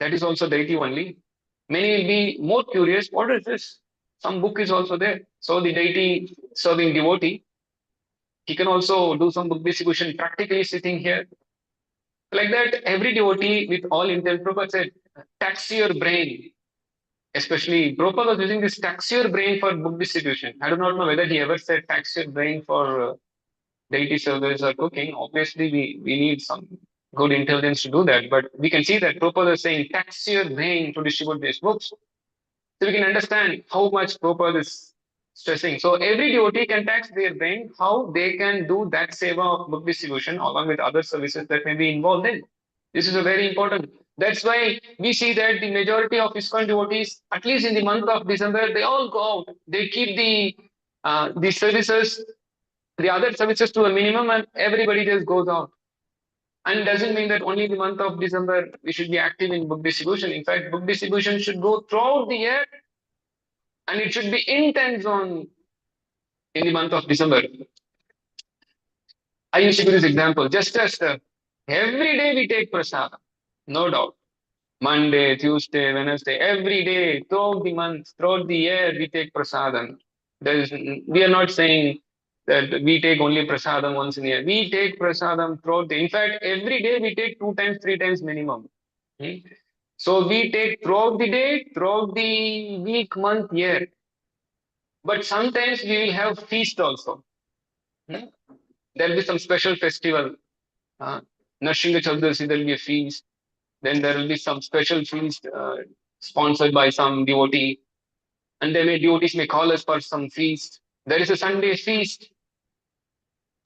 [SPEAKER 1] That is also deity only. Many will be more curious, what is this? Some book is also there. So the deity serving devotee, he can also do some book distribution practically sitting here. Like that, every devotee with all intent, Prabhupada said, tax your brain. Especially, Prabhupada was using this tax your brain for book distribution. I do not know whether he ever said tax your brain for deity service or cooking. Obviously, we need some good intelligence to do that. But we can see that Prabhupada is saying tax your brain to distribute these books. So we can understand how much Prabhupada is stressing. So every devotee can tax their brain how they can do that seva of book distribution along with other services that may be involved in. This is a very important. That's why we see that the majority of ISKCON devotees, at least in the month of December, they all go out. They keep the services, the other services to a minimum, and everybody just goes out. And doesn't mean that only the month of December we should be active in book distribution. In fact, book distribution should go throughout the year, and it should be intense on in the month of December. I used to give this example. Just as every day we take prasada, no doubt. Monday, Tuesday, Wednesday, every day, throughout the month, throughout the year, we take prasadam. We are not saying that we take only prasadam once in a year. We take prasadam throughout the. In fact, every day we take 2 times, 3 times minimum. So we take throughout the day, throughout the week, month, year. But sometimes we will have feast also. There will be some special festival. Narshinga Chaturdashi, there will be a feast. Then there will be some special feast sponsored by some devotee. And devotees may call us for some feast. There is a Sunday feast.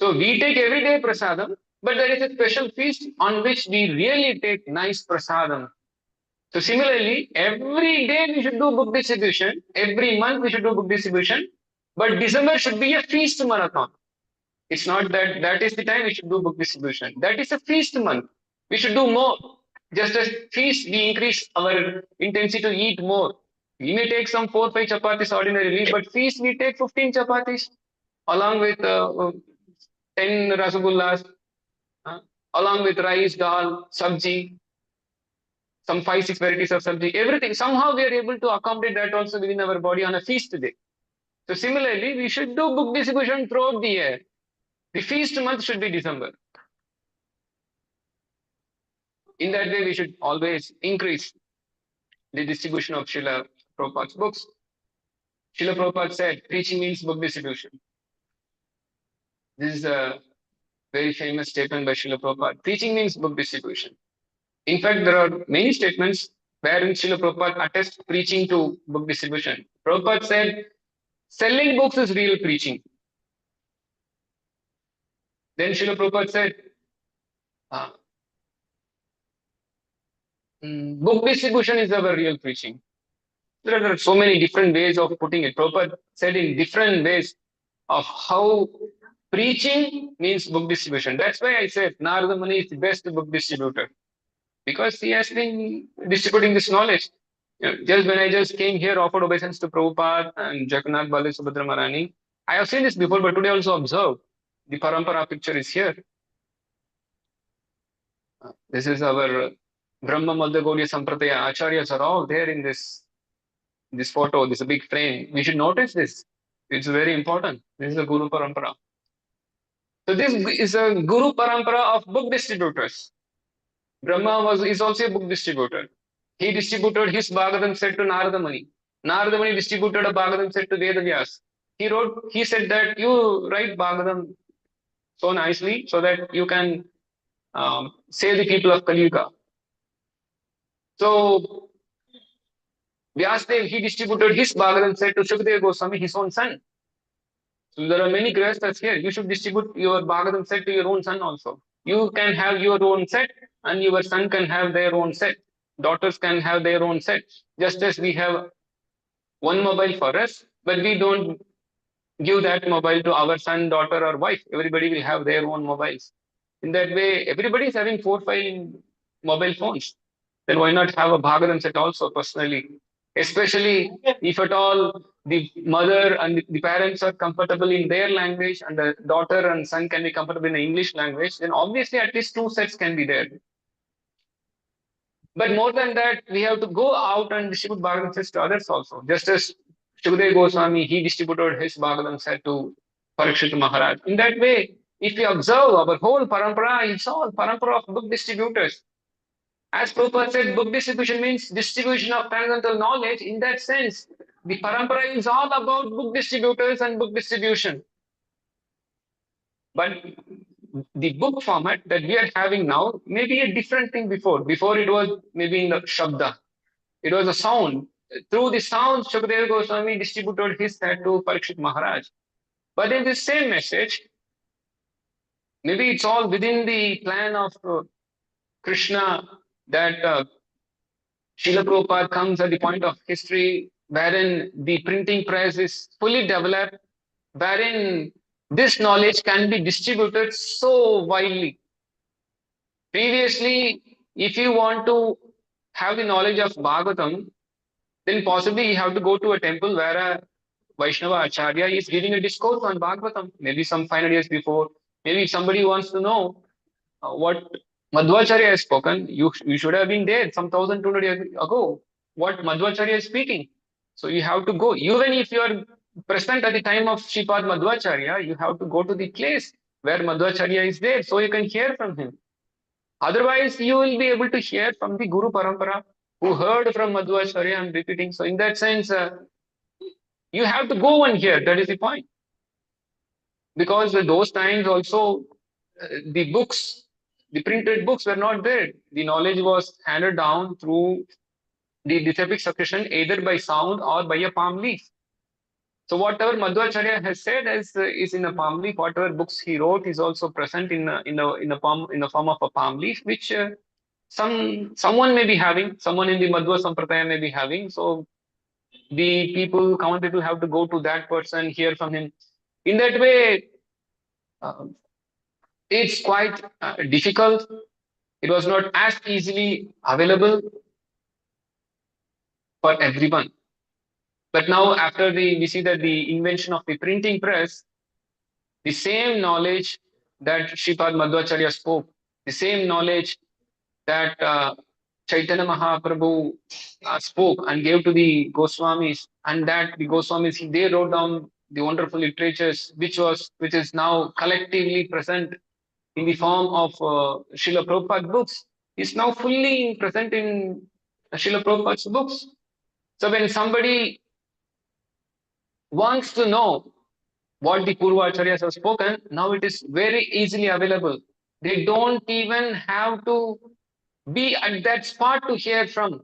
[SPEAKER 1] So we take every day prasadam, but there is a special feast on which we really take nice prasadam. So similarly, every day we should do book distribution. Every month we should do book distribution. But December should be a feast marathon. It's not that that is the time we should do book distribution. That is a feast month. We should do more. Just as feast, we increase our intensity to eat more. We may take some 4-5 chapatis ordinarily, but feast we take 15 chapatis along with 10 rasagullas, along with rice, dal, sabji, some 5-6 varieties of sabji, everything. Somehow we are able to accommodate that also within our body on a feast day. So similarly, we should do book distribution throughout the year. The feast month should be December. In that way, we should always increase the distribution of Srila Prabhupada's books. Srila Prabhupada said, preaching means book distribution. This is a very famous statement by Srila Prabhupada. Preaching means book distribution. In fact, there are many statements wherein Srila Prabhupada attests preaching to book distribution. Prabhupada said, selling books is real preaching. Then Srila Prabhupada said, book distribution is our real preaching. There are so many different ways of putting it. Prabhupada said in different ways of how preaching means book distribution. That's why I said Narada Muni is the best book distributor, because he has been distributing this knowledge. Just when I just came here, offered obeisance to Prabhupada and Jagannath Bali Subhadra Maharani, I have seen this before, but today also observe. The Parampara picture is here. This is our Brahma Madhya Gaudiya Sampradaya Acharyas are all there in this photo. This is a big frame. We should notice this. It's very important. This is a Guru Parampara. So this is a Guru Parampara of book distributors. Brahma is also a book distributor. He distributed his Bhagavatam set to Narada Muni. Narada Muni distributed a Bhagavatam set to Vedavyas. He said that you write Bhagavatam so nicely so that you can save the people of Kali Yuga. So Vyasdev, he distributed his Bhagavatam set to Shukadeva Goswami, his own son. So there are many grihasthas here. You should distribute your Bhagavatam set to your own son also. You can have your own set and your son can have their own set. Daughters can have their own set. Just as we have one mobile for us, but we don't give that mobile to our son, daughter, or wife. Everybody will have their own mobiles. In that way, everybody is having 4-5 mobile phones. Then why not have a Bhagavatam set also personally? Especially if at all the mother and the parents are comfortable in their language and the daughter and son can be comfortable in the English language, then obviously at least 2 sets can be there. But more than that, we have to go out and distribute Bhagavatam sets to others also. Just as Shukadeva Goswami, he distributed his Bhagavatam set to Parikshit Maharaj. In that way, if we observe our whole parampara, it's all parampara of book distributors. As Prabhupada said, book distribution means distribution of transcendental knowledge. In that sense, the parampara is all about book distributors and book distribution. But the book format that we are having now may be a different thing before. Before it was maybe in the Shabda. It was a sound. Through the sound, Shukadeva Goswami distributed his set to Parikshit Maharaj. But in the same message, maybe it's all within the plan of Krishna that Srila Prabhupada comes at the point of history wherein the printing press is fully developed, wherein this knowledge can be distributed so widely. Previously, if you want to have the knowledge of Bhagavatam, then possibly you have to go to a temple where a Vaishnava Acharya is giving a discourse on Bhagavatam, maybe some 500 years before. Maybe if somebody wants to know what Madhvacharya has spoken, you should have been there some 1200 years ago. What Madhvacharya is speaking. So you have to go. Even if you are present at the time of Sripad Madhvacharya, you have to go to the place where Madhvacharya is there so you can hear from him. Otherwise, you will be able to hear from the Guru Parampara who heard from Madhvacharya and repeating. So in that sense, you have to go and hear. That is the point. Because at those times also, the books, the printed books were not there. The knowledge was handed down through the disciplic succession, either by sound or by a palm leaf. So whatever Madhvacharya has said is in a palm leaf. Whatever books he wrote is also present in the form of a palm leaf, which someone may be having, someone in the Madhva Sampradaya may be having. So the common people have to go to that person, hear from him. In that way, it's quite difficult. It was not as easily available for everyone. But now after we see that the invention of the printing press, the same knowledge that Sripad Madhvacharya spoke, the same knowledge that Chaitanya Mahaprabhu spoke and gave to the Goswamis, and that the Goswamis, they wrote down the wonderful literatures which is now collectively present in the form of Srila Prabhupada books, is now fully present in Srila Prabhupada's books. So when somebody wants to know what the Purvacharyas have spoken, now it is very easily available. They don't even have to be at that spot to hear from.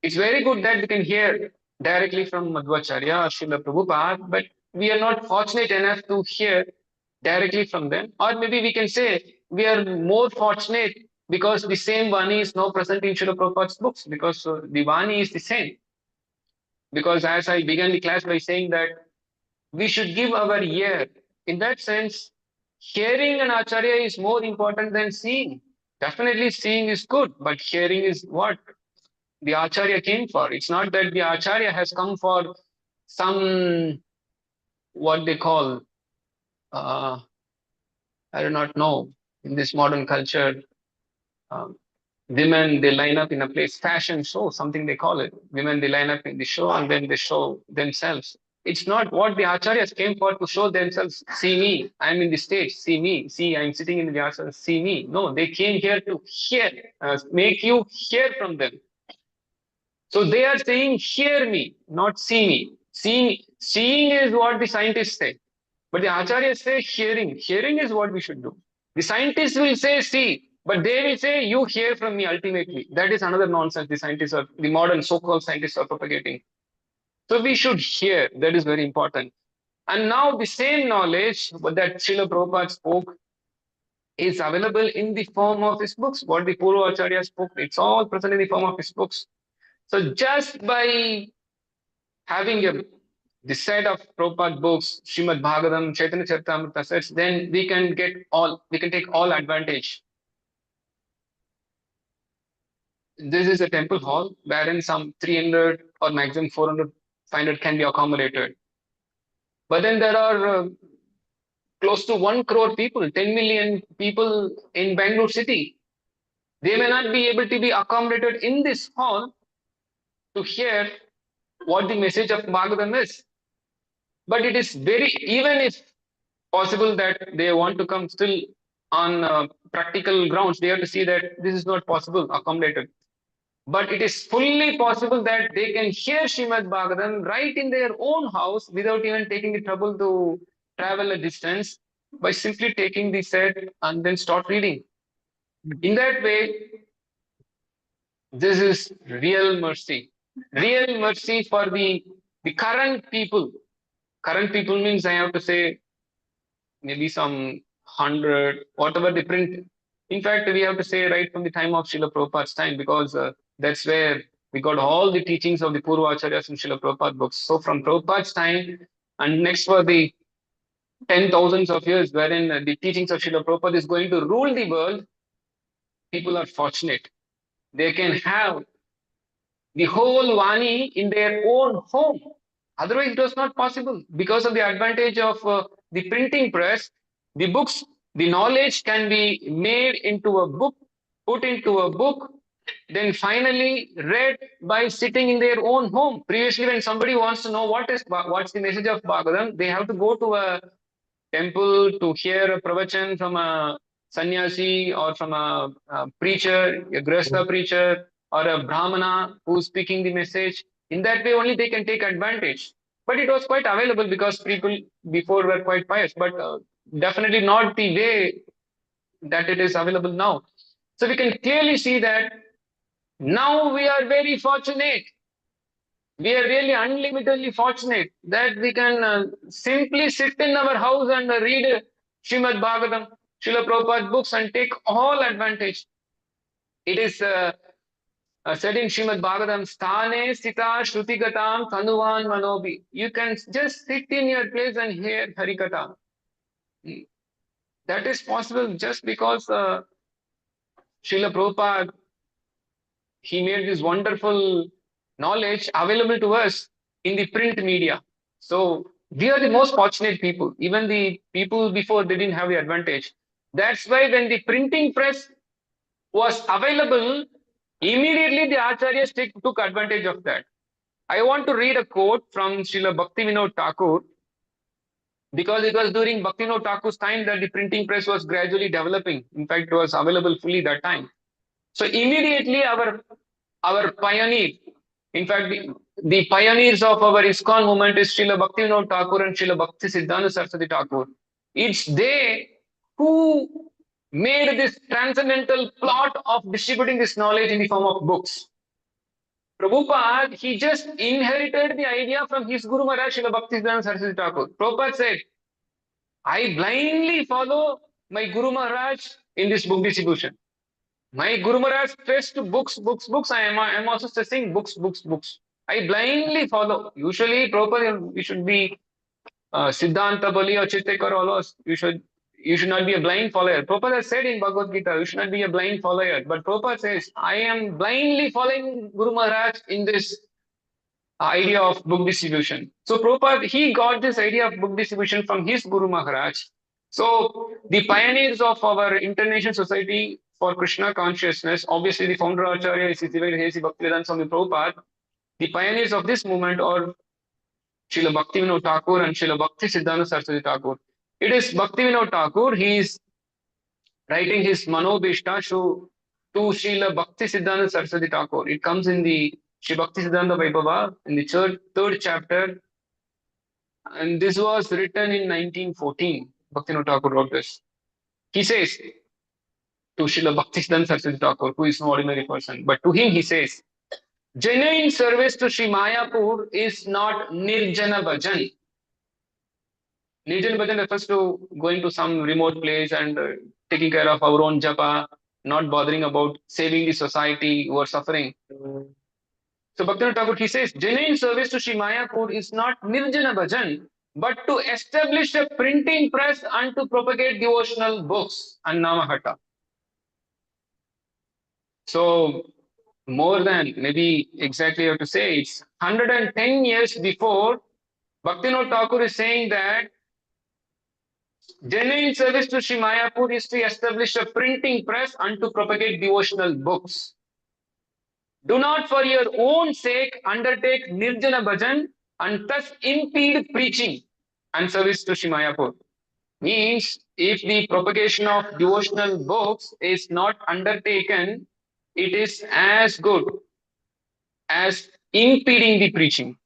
[SPEAKER 1] It's very good that we can hear directly from Madhvacharya or Srila Prabhupada, but we are not fortunate enough to hear directly from them. Or maybe we can say we are more fortunate because the same Vani is now present in Srila Prabhupada's books, because the Vani is the same. Because as I began the class by saying that we should give our ear. In that sense, hearing an Acharya is more important than seeing. Definitely seeing is good, but hearing is what the Acharya came for. It's not that the Acharya has come for some, what they call, uh, I do not know, in this modern culture, um, women, they line up in a place, fashion show, something they call it. Women, they line up in the show and then they show themselves. It's not what the acharyas came for, to show themselves. See me, I'm in the stage. See me, see, I'm sitting in the asana. See me. No, they came here to hear, make you hear from them. So they are saying, hear me, not see me. Seeing is what the scientists say. But the acharyas say hearing. Hearing is what we should do. The scientists will say see, but they will say you hear from me ultimately. That is another nonsense the scientists are, the modern so-called scientists are propagating. So we should hear. That is very important. And now the same knowledge that Srila Prabhupada spoke is available in the form of his books. What the Purva Acharya spoke, it's all present in the form of his books. So just by having the set of Prabhupada books, Srimad Bhagavatam, Chaitanya Charitamrita sets, then we can take all advantage. This is a temple hall wherein some 300 or maximum 400, 500 can be accommodated. But then there are close to 1 crore people, 10 million people in Bangalore city. They may not be able to be accommodated in this hall to hear what the message of Bhagavatam is. But it is even if possible that they want to come still on practical grounds, they have to see that this is not possible, accommodated. But it is fully possible that they can hear Srimad Bhagavatam right in their own house without even taking the trouble to travel a distance, by simply taking the set and then start reading. In that way, this is real mercy. Real mercy for the current people. Current people means I have to say maybe some 100, whatever the print. In fact, we have to say right from the time of Srila Prabhupada's time, because that's where we got all the teachings of the Purva Acharyas in Srila Prabhupada books. So from Prabhupada's time, and next for the 10,000s of years, wherein the teachings of Srila Prabhupada is going to rule the world, people are fortunate. They can have the whole Vani in their own home. Otherwise, it was not possible. Because of the advantage of the printing press, the books, the knowledge can be made into a book, put into a book, then finally read by sitting in their own home. Previously, when somebody wants to know what's the message of Bhagavatam, they have to go to a temple to hear a pravachan from a sannyasi or from a preacher, a grihastha preacher, or a brahmana who's speaking the message. In that way, only they can take advantage. But it was quite available because people before were quite pious, but definitely not the way that it is available now. So we can clearly see that now we are very fortunate. We are really unlimitedly fortunate that we can simply sit in our house and read Srimad Bhagavatam, Srila Prabhupada books, and take all advantage. It is said in Srimad Bhagavatam, Sthane Sita Shrutigatam Tanuvan Manobi. You can just sit in your place and hear Harikatha. That is possible just because Srila Prabhupada, he made this wonderful knowledge available to us in the print media. So we are the most fortunate people. Even the people before, they didn't have the advantage. That's why when the printing press was available, immediately the acharyas took advantage of that. I want to read a quote from Srila Bhaktivinoda Thakur, because it was during Bhaktivinoda Thakur's time that the printing press was gradually developing. In fact, it was available fully that time. So immediately our pioneer, in fact, the pioneers of our ISKCON movement is Srila Bhaktivinoda Thakur and Srila Bhakti Siddhanta Saraswati Thakur. It's they who made this transcendental plot of distributing this knowledge in the form of books. Prabhupada, he just inherited the idea from his Guru Maharaj, Srila Bhakti Siddhanta Saraswati Thakur. Prabhupada said, I blindly follow my Guru Maharaj in this book distribution. My Guru Maharaj stressed to books, books, books. I am also stressing books, books, books. I blindly follow. Usually, proper, we should be Siddhanta Bali or Chittekar Olos. You should not be a blind follower. Prabhupada has said in Bhagavad Gita, you should not be a blind follower. But Prabhupada says, I am blindly following Guru Maharaj in this idea of book distribution. So Prabhupada, he got this idea of book distribution from his Guru Maharaj. So the pioneers of our International Society for Krishna Consciousness, obviously the founder Acharya is Hesi Bhaktivedanta Swami Prabhupada. The pioneers of this movement are Srila Bhaktivinoda Thakur and Srila Bhakti Siddhanta Saraswati Thakur. It is Bhaktivinoda Thakur, he is writing his Manobishta to Srila Bhakti Siddhanta Saraswati Thakur. It comes in the Sri Bhakti Siddhanta Vaibhava in the third chapter, and this was written in 1914. Bhaktivinoda Thakur wrote this. He says to Srila Bhakti Siddhanta Saraswati Thakur, who is no ordinary person, but to him he says, genuine service to Sri Mayapur is not Nirjana Bhajan. Nirjana Bhajan refers to going to some remote place and taking care of our own japa, not bothering about saving the society who are suffering. So Bhaktivinoda Thakur, he says, genuine service to Sri Mayapur is not Nirjana Bhajan, but to establish a printing press and to propagate devotional books and Namahata. So more than, maybe exactly how to say, it's 110 years before, Bhaktivinoda Thakur is saying that genuine service to Sri Mayapur is to establish a printing press and to propagate devotional books. Do not for your own sake undertake Nirjana Bhajan and thus impede preaching and service to Sri Mayapur. Means if the propagation of devotional books is not undertaken, it is as good as impeding the preaching.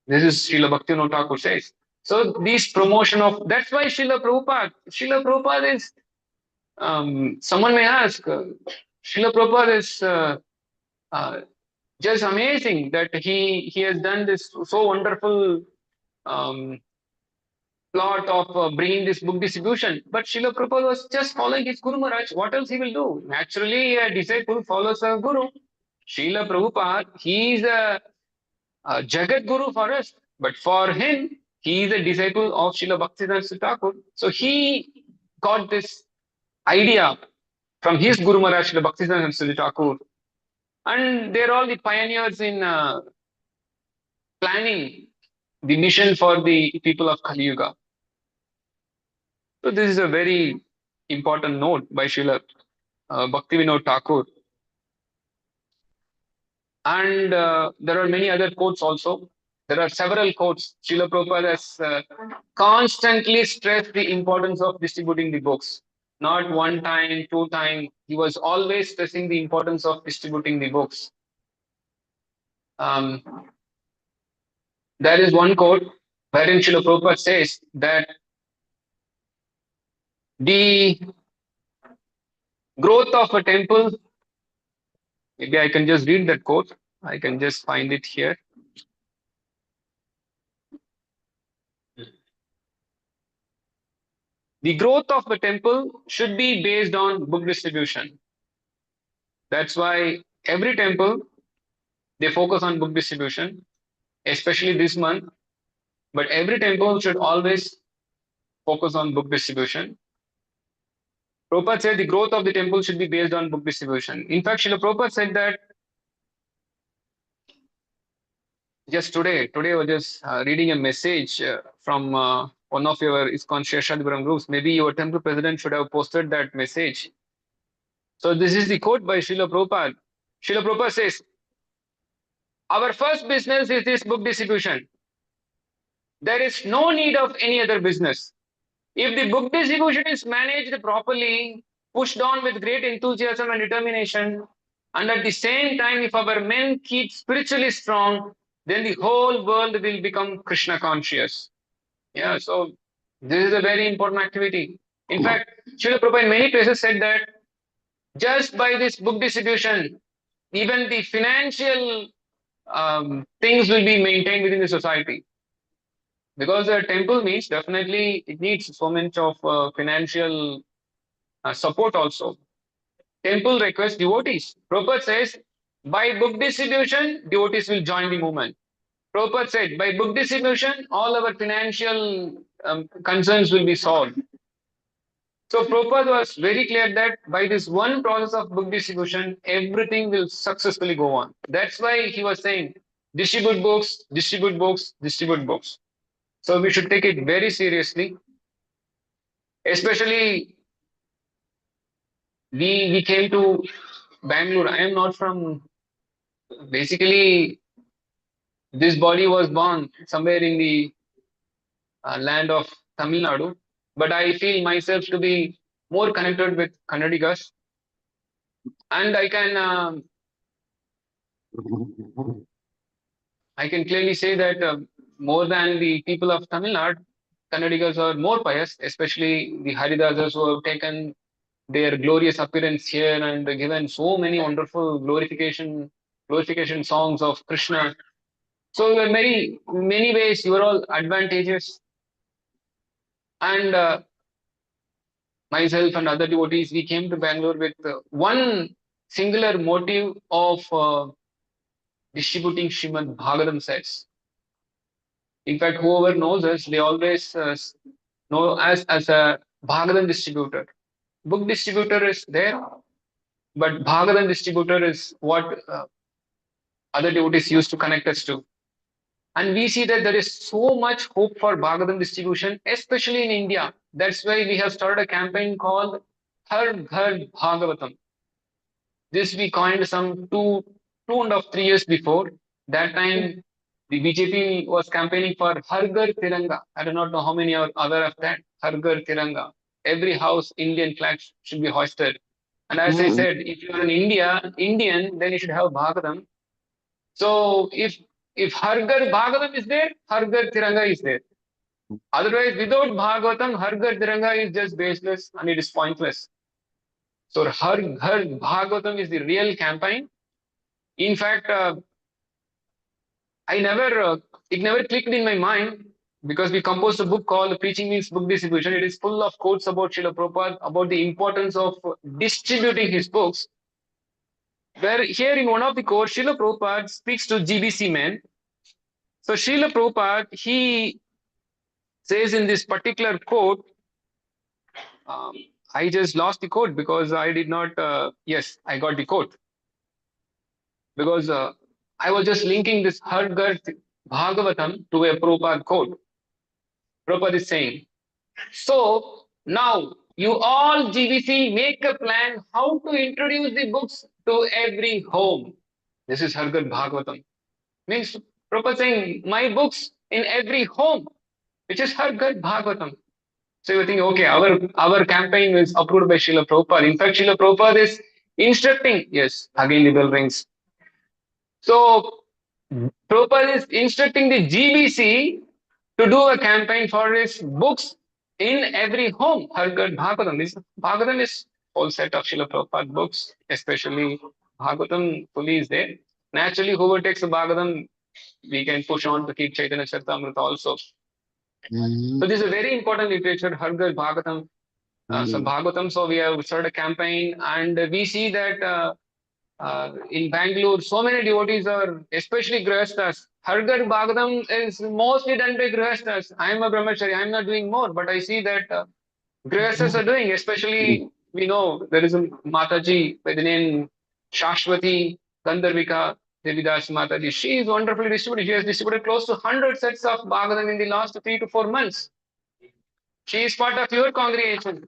[SPEAKER 1] This is Srila Bhaktivinoda Thakur says. So this promotion of, that's why Srila Prabhupada is, someone may ask, Srila Prabhupada is just amazing that he has done this so wonderful um, plot of bringing this book distribution. But Srila Prabhupada was just following his Guru Maharaj. What else he will do? Naturally, a disciple follows a guru. Srila Prabhupada, he is a Jagat Guru for us, but for him, he is a disciple of Srila Bhaktivedanta Thakur. So he got this idea from his Guru Maharaj, Srila Bhaktivedanta Thakur. And they're all the pioneers in planning the mission for the people of Kali Yuga. So this is a very important note by Srila Bhaktivinoda Thakur. And there are many other quotes also. There are several quotes. Srila Prabhupada has constantly stressed the importance of distributing the books. Not one time, two times. He was always stressing the importance of distributing the books. There is one quote wherein Srila Prabhupada says that the growth of a temple, maybe I can just read that quote. I can just find it here. The growth of a temple should be based on book distribution. That's why every temple, they focus on book distribution, especially this month. But every temple should always focus on book distribution. Prabhupada said the growth of the temple should be based on book distribution. In fact, Srila Prabhupada said that just today I was just reading a message from one of your ISKCON Sheshadipuram groups. Maybe your temple president should have posted that message. So this is the quote by Srila Prabhupada. Srila Prabhupada says, our first business is this book distribution. There is no need of any other business. If the book distribution is managed properly, pushed on with great enthusiasm and determination, and at the same time, if our men keep spiritually strong, then the whole world will become Krishna conscious. Yeah, so this is a very important activity. In fact, Srila Prabhupada in many places said that just by this book distribution, even the financial things will be maintained within the society. Because a temple means definitely it needs so much of financial support also. Temple requests devotees. Prabhupada says, by book distribution, devotees will join the movement. Prabhupada said, by book distribution, all our financial concerns will be solved. So Prabhupada was very clear that by this one process of book distribution, everything will successfully go on. That's why he was saying, distribute books, distribute books, distribute books. So we should take it very seriously. Especially we came to Bangalore. I am not from, basically this body was born somewhere in the land of Tamil Nadu, but I feel myself to be more connected with Kannadigas, and I can clearly say that more than the people of Tamil Nadu, Kannadigas are more pious, especially the Haridasas who have taken their glorious appearance here and given so many wonderful glorification songs of Krishna. So in many ways, you are all advantageous. And myself and other devotees, we came to Bangalore with one singular motive of distributing Srimad Bhagavatam sets. In fact, whoever knows us, they always know us as a Bhagavatam distributor. Book distributor is there, but Bhagavatam distributor is what other devotees used to connect us to. And we see that there is so much hope for Bhagavatam distribution, especially in India. That's why we have started a campaign called Har Ghar Bhagavatam. This we coined some 2.5 3 years before. That time, the BJP was campaigning for Har Ghar Tiranga. I do not know how many are aware of that. Har Ghar Tiranga. Every house, Indian flags should be hoisted. And as I said, if you are an Indian, then you should have Bhagavatam. So if Har Ghar Bhagavatam is there, Har Ghar Tiranga is there. Otherwise, without Bhagavatam, Har Ghar Tiranga is just baseless and it is pointless. So Har Ghar Bhagavatam is the real campaign. In fact, it never clicked in my mind because we composed a book called Preaching Means Book Distribution. It is full of quotes about Srila Prabhupada, about the importance of distributing his books. Where here in one of the quotes, Srila Prabhupada speaks to GBC men. So Srila Prabhupada, he says in this particular quote, I just lost the quote because I did not, yes, I got the quote. Because I was just linking this Har Ghar Bhagavatam to a Prabhupada quote. Prabhupada is saying, so now you all GBC make a plan how to introduce the books to every home. This is Har Ghar Bhagavatam. Means Prabhupada saying, my books in every home, which is Har Ghar Bhagavatam. So you think, okay, our campaign is approved by Srila Prabhupada. In fact, Srila Prabhupada is instructing, yes, again the bell rings. So Prabhupada is instructing the GBC to do a campaign for his books in every home. Har Ghar Bhagavatam. This Bhagavatam is whole set of Srila Prabhupada books, especially Bhagavatam fully is there. Naturally, whoever takes a Bhagavatam, we can push on to keep Chaitanya Charitamrita also. So this is a very important literature, Har Ghar Bhagavatam. So Bhagavatam, so we have started a campaign and we see that in Bangalore, so many devotees are, especially Grihasthas. Har Ghar Bhagavatam is mostly done by Grihasthas. I am a Brahmachari, I am not doing more, but I see that Grihasthas are doing, especially we know there is a Mataji by the name Shashwati Gandharvika Devidas Mataji. She is wonderfully distributed. She has distributed close to 100 sets of Bhagavatam in the last 3 to 4 months. She is part of your congregation.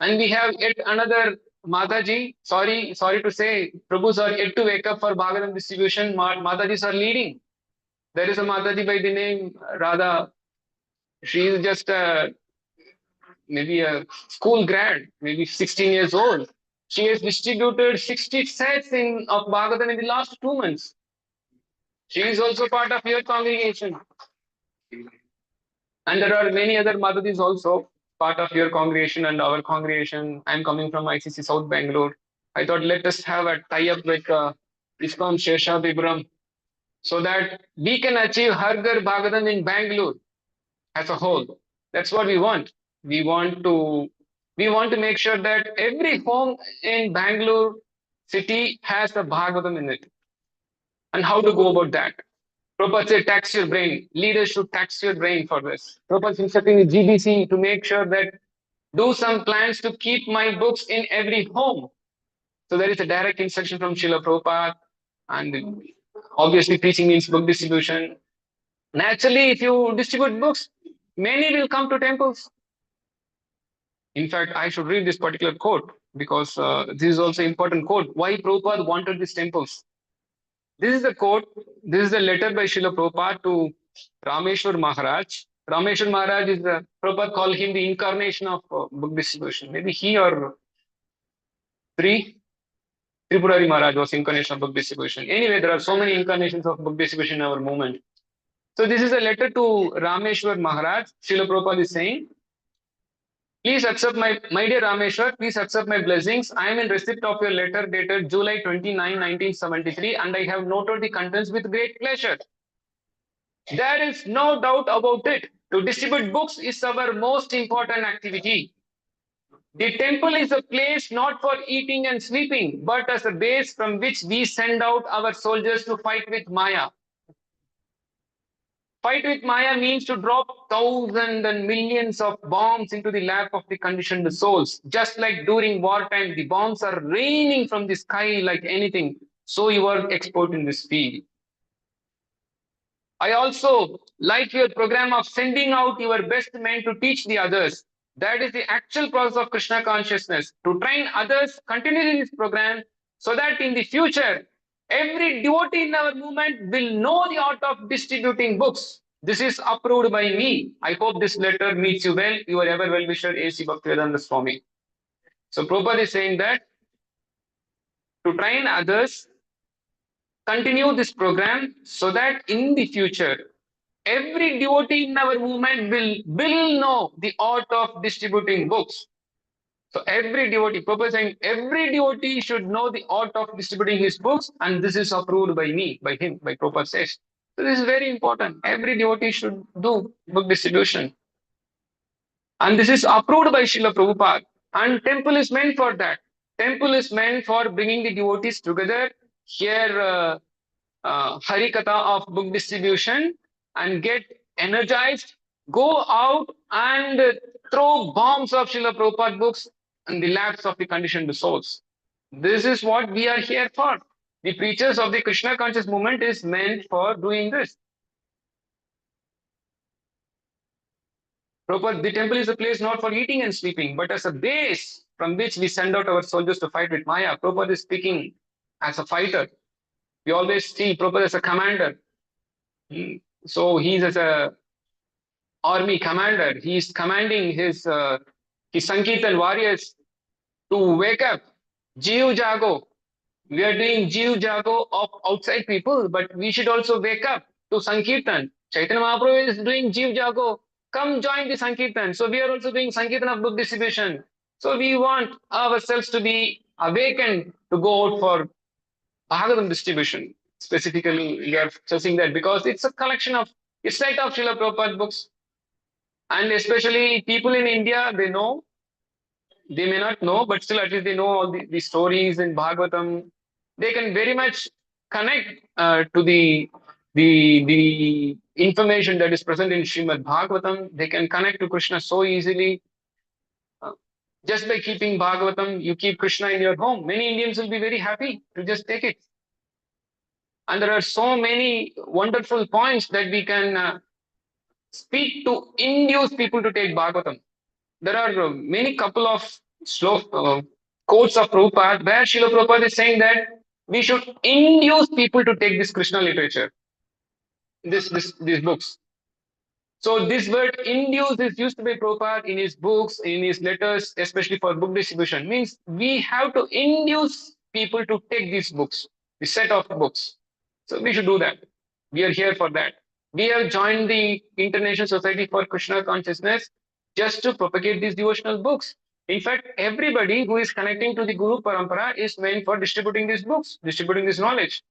[SPEAKER 1] And we have yet another Mataji. Sorry to say, Prabhus are yet to wake up for Bhagavatam distribution. Matajis are leading. There is a Mataji by the name Radha. She is just maybe a school grad, maybe 16 years old. She has distributed 60 sets of Bhagavatam in the last 2 months. She is also part of your congregation. And there are many other Madhudis also part of your congregation and our congregation. I'm coming from ICC South Bangalore. I thought let us have a tie-up with ISKCON Shesha Vibram. so that we can achieve Har Ghar Bhagavatam in Bangalore as a whole. That's what we want. We want to we want to make sure that every home in Bangalore city has a Bhagavatam in it. And how to go about that? Prabhupada said, tax your brain. Leaders should tax your brain for this. Prabhupada is instructing the GBC to make sure that do some plans to keep my books in every home. So there is a direct instruction from Srila Prabhupada, and obviously preaching means book distribution. Naturally, if you distribute books, many will come to temples. In fact, I should read this particular quote because this is also important quote. Why Prabhupada wanted these temples? This is the quote. This is a letter by Srila Prabhupada to Rameshwar Maharaj. Rameshwar Maharaj is the Prabhupada called him the incarnation of book distribution. Maybe he or Tripurari Maharaj was incarnation of book distribution. Anyway, there are so many incarnations of book distribution in our movement. So this is a letter to Rameshwar Maharaj. Srila Prabhupada is saying, please accept my dear Rameshwar, please accept my blessings. I am in receipt of your letter dated July 29, 1973, and I have noted the contents with great pleasure. There is no doubt about it. To distribute books is our most important activity. The temple is a place not for eating and sleeping, but as a base from which we send out our soldiers to fight with Maya. Fight with Maya means to drop thousands and millions of bombs into the lap of the conditioned souls. Just like during wartime, the bombs are raining from the sky like anything. So you are expert in this field. I also like your program of sending out your best men to teach the others. That is the actual process of Krishna consciousness. To train others, continue in this program so that in the future, every devotee in our movement will know the art of distributing books. This is approved by me. I hope this letter meets you well. Your ever well-wisher A.C. Bhaktivedanta Swami. So Prabhupada is saying that to train others, continue this program so that in the future, every devotee in our movement will know the art of distributing books. So every devotee, Prabhupada is saying, every devotee should know the art of distributing his books, and this is approved by me, by him, by Prabhupada says. So this is very important. Every devotee should do book distribution. And this is approved by Srila Prabhupada. And temple is meant for that. Temple is meant for bringing the devotees together, hear Harikatha of book distribution, and get energized, go out and throw bombs of Srila Prabhupada books in the laps of the conditioned souls. This is what we are here for. The preachers of the Krishna conscious movement is meant for doing this. Prabhupada, the temple is a place not for eating and sleeping, but as a base from which we send out our soldiers to fight with Maya. Prabhupada is speaking as a fighter. We always see Prabhupada as a commander. So he's as a army commander. He's commanding his Sankirtan warriors to wake up. Jeev Jago. We are doing Jeev Jago of outside people, but we should also wake up to Sankirtan. Chaitanya Mahaprabhu is doing Jeev Jago. Come join the Sankirtan. So we are also doing Sankirtan of book distribution. So we want ourselves to be awakened to go out for Bhagavatam distribution. Specifically, we are stressing that because it's a collection of, it's set of Srila Prabhupada books. And especially people in India, they know, they may not know, but still at least they know all the stories in Bhagavatam. They can very much connect to the information that is present in Srimad Bhagavatam. They can connect to Krishna so easily. Just by keeping Bhagavatam, you keep Krishna in your home. Many Indians will be very happy to just take it. And there are so many wonderful points that we can speak to induce people to take Bhagavatam. There are many couple of quotes of Prabhupada where Srila Prabhupada is saying that we should induce people to take this Krishna literature, these books. So this word induce is used by Prabhupada in his books, in his letters, especially for book distribution. Means we have to induce people to take these books, the set of books. So we should do that. We are here for that. We have joined the International Society for Krishna Consciousness just to propagate these devotional books. In fact, everybody who is connecting to the Guru Parampara is meant for distributing these books, distributing this knowledge.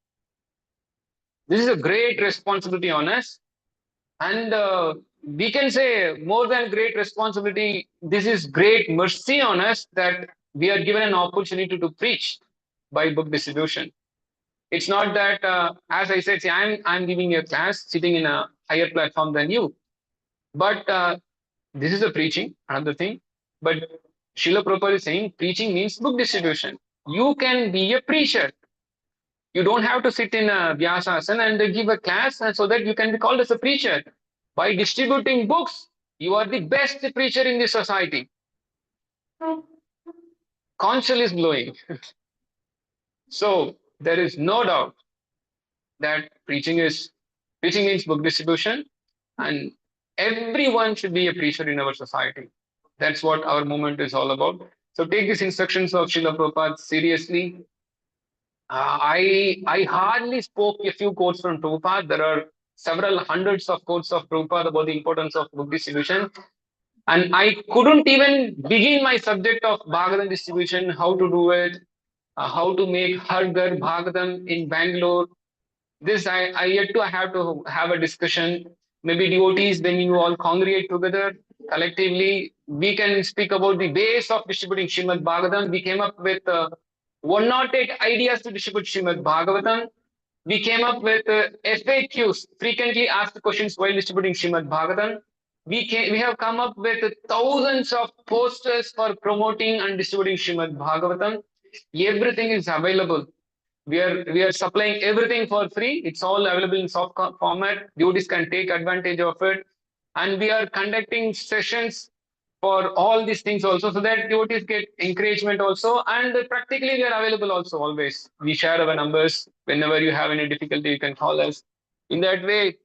[SPEAKER 1] This is a great responsibility on us. And we can say more than great responsibility, this is great mercy on us that we are given an opportunity to preach by book distribution. It's not that, as I said, see, I'm giving you a class sitting in a higher platform than you, but this is a preaching, another thing. But Srila Prabhupada is saying preaching means book distribution. You can be a preacher. You don't have to sit in a Vyasasana and give a class so that you can be called as a preacher. By distributing books, you are the best preacher in the society. Conchal is blowing. So there is no doubt that preaching means book distribution, and everyone should be a preacher in our society. That's what our movement is all about. So take these instructions of Srila Prabhupada seriously. I hardly spoke a few quotes from Prabhupada. There are several hundreds of quotes of Prabhupada about the importance of book distribution. And I couldn't even begin my subject of Bhagavatam distribution, how to do it, how to make Har Ghar Bhagavatam in Bangalore. This I yet to have a discussion. Maybe devotees, when you all congregate together collectively, we can speak about the ways of distributing Srimad Bhagavatam. We came up with 108 ideas to distribute Srimad Bhagavatam. We came up with FAQs, frequently asked questions while distributing Srimad Bhagavatam. We have come up with thousands of posters for promoting and distributing Srimad Bhagavatam. Everything is available. We are supplying everything for free. It's all available in soft format. Devotees can take advantage of it, and we are conducting sessions for all these things also, so that devotees get encouragement also, and practically we are available also always. We share our numbers. Whenever you have any difficulty, you can call us. In that way,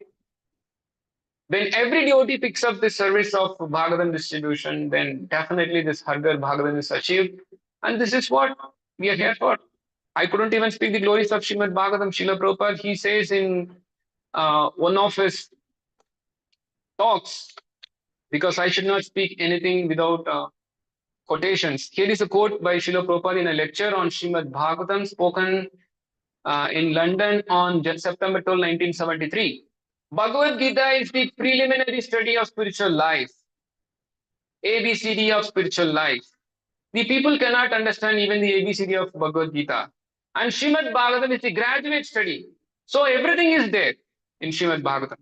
[SPEAKER 1] when every devotee picks up this service of Bhagavatam distribution, then definitely this Har Ghar Bhagavatam is achieved. And this is what we are here for. I couldn't even speak the glories of Srimad Bhagavatam. Srila Prabhupada, he says in one of his talks, because I should not speak anything without quotations. Here is a quote by Srila Prabhupada in a lecture on Srimad Bhagavatam spoken in London on September 12, 1973. Bhagavad Gita is the preliminary study of spiritual life, ABCD of spiritual life. The people cannot understand even the ABCD of Bhagavad Gita. And Srimad Bhagavatam is the graduate study. So everything is there in Srimad Bhagavatam.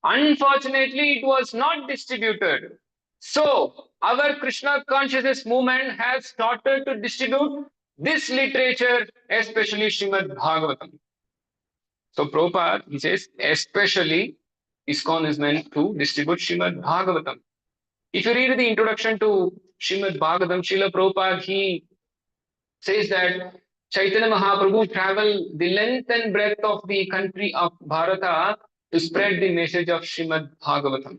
[SPEAKER 1] Unfortunately, it was not distributed. So our Krishna consciousness movement has started to distribute this literature, especially Srimad Bhagavatam. So Prabhupada, he says, especially ISKCON is meant to distribute Srimad Bhagavatam. If you read the introduction to Srimad Bhagavatam, Srila Prabhupada, he says that Chaitanya Mahaprabhu traveled the length and breadth of the country of Bharata to spread the message of Srimad Bhagavatam.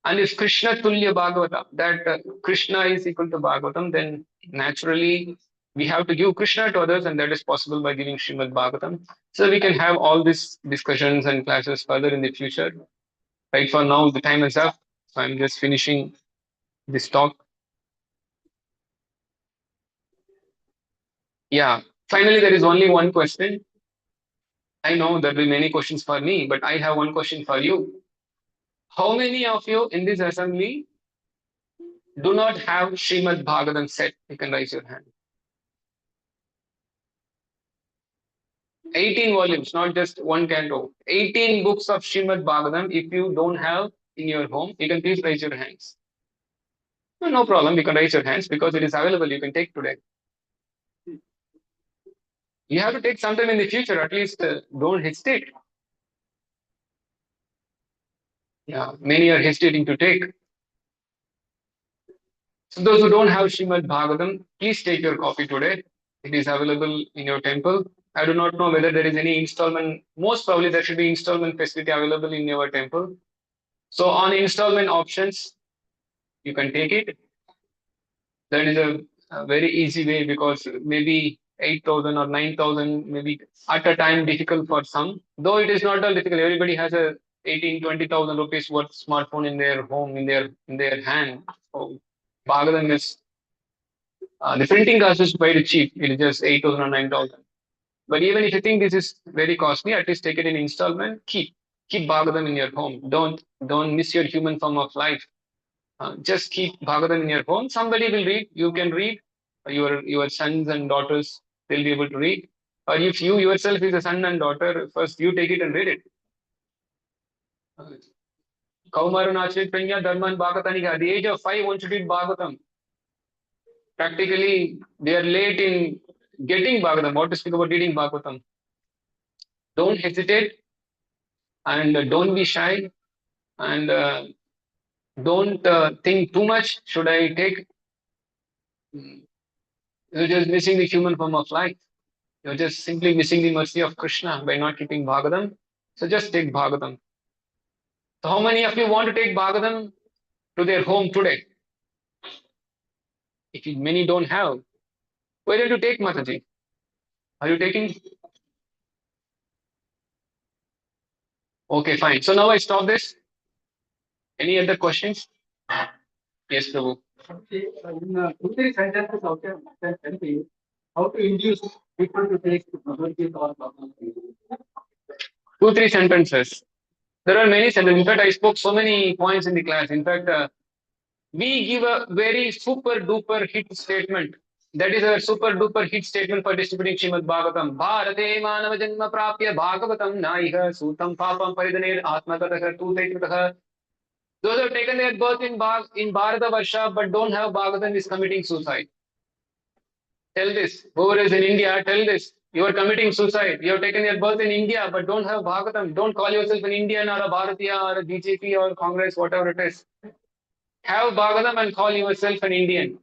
[SPEAKER 1] And if Krishna Tulya Bhagavatam, that Krishna is equal to Bhagavatam, then naturally we have to give Krishna to others, and that is possible by giving Srimad Bhagavatam. So we can have all these discussions and classes further in the future. Right for now, the time is up. So I'm just finishing this talk. Yeah. Finally, there is only one question. I know there will be many questions for me, but I have one question for you. How many of you in this assembly do not have Srimad Bhagavatam set? You can raise your hand. 18 volumes, not just one canto. 18 books of Srimad Bhagavatam. If you don't have in your home, you can please raise your hands. No problem. You can raise your hands because it is available. You can take today. You have to take sometime in the future. At least don't hesitate. Yeah, many are hesitating to take. So those who don't have Srimad Bhagavatam, please take your copy today. It is available in your temple. I do not know whether there is any installment. Most probably there should be installment facility available in your temple. So on installment options, you can take it. That is a very easy way, because maybe 8,000 or 9,000 maybe at a time difficult for some. Though it is not all difficult. Everybody has a 18,000-20,000 rupees worth smartphone in their home, in their hand. So Bhagavatam is the printing cost is quite cheap. It is just 8,000 or 9,000. But even if you think this is very costly, at least take it in installment. Keep Bhagavatam in your home. Don't miss your human form of life. Just keep Bhagavatam in your home. Somebody will read. You can read. Your sons and daughters, they'll be able to read. Or if you yourself is a son and daughter, first you take it and read it. Kaumarun Achit Pranya Dharman Bhagavatam. At the age of 5, one should read Bhagavatam. Practically, they are late in getting Bhagavatam. What to speak about reading Bhagavatam? Don't hesitate and don't be shy and don't think too much. Should I take? You're just missing the human form of life. You're just simply missing the mercy of Krishna by not keeping Bhagavatam. So just take Bhagavatam. So how many of you want to take Bhagavatam to their home today? If many don't have, why don't you take, Mataji? Are you taking? Okay, fine. So now I stop this. Any other questions? Yes, Prabhu.
[SPEAKER 4] Okay, in 2-3 sentences, can help you how to induce people to take Bhagavad Gita or Bhagavad Gita.
[SPEAKER 1] 2-3 sentences. There are many sentences. In fact, I spoke so many points in the class. In fact, we give a very super duper hit statement. That is a super duper hit statement for distributing Srimad Bhagavatam. Bharate manava janma prapya bhagavatam naiha sutam papam paridaner atmakatah tutaitatah. Those who have taken their birth in Bharata Varsha but don't have Bhagavatam is committing suicide. Tell this. Whoever is in India, tell this. You are committing suicide. You have taken your birth in India but don't have Bhagavatam. Don't call yourself an Indian or a Bharatiya or a BJP or Congress, whatever it is. Have Bhagavatam and call yourself an Indian.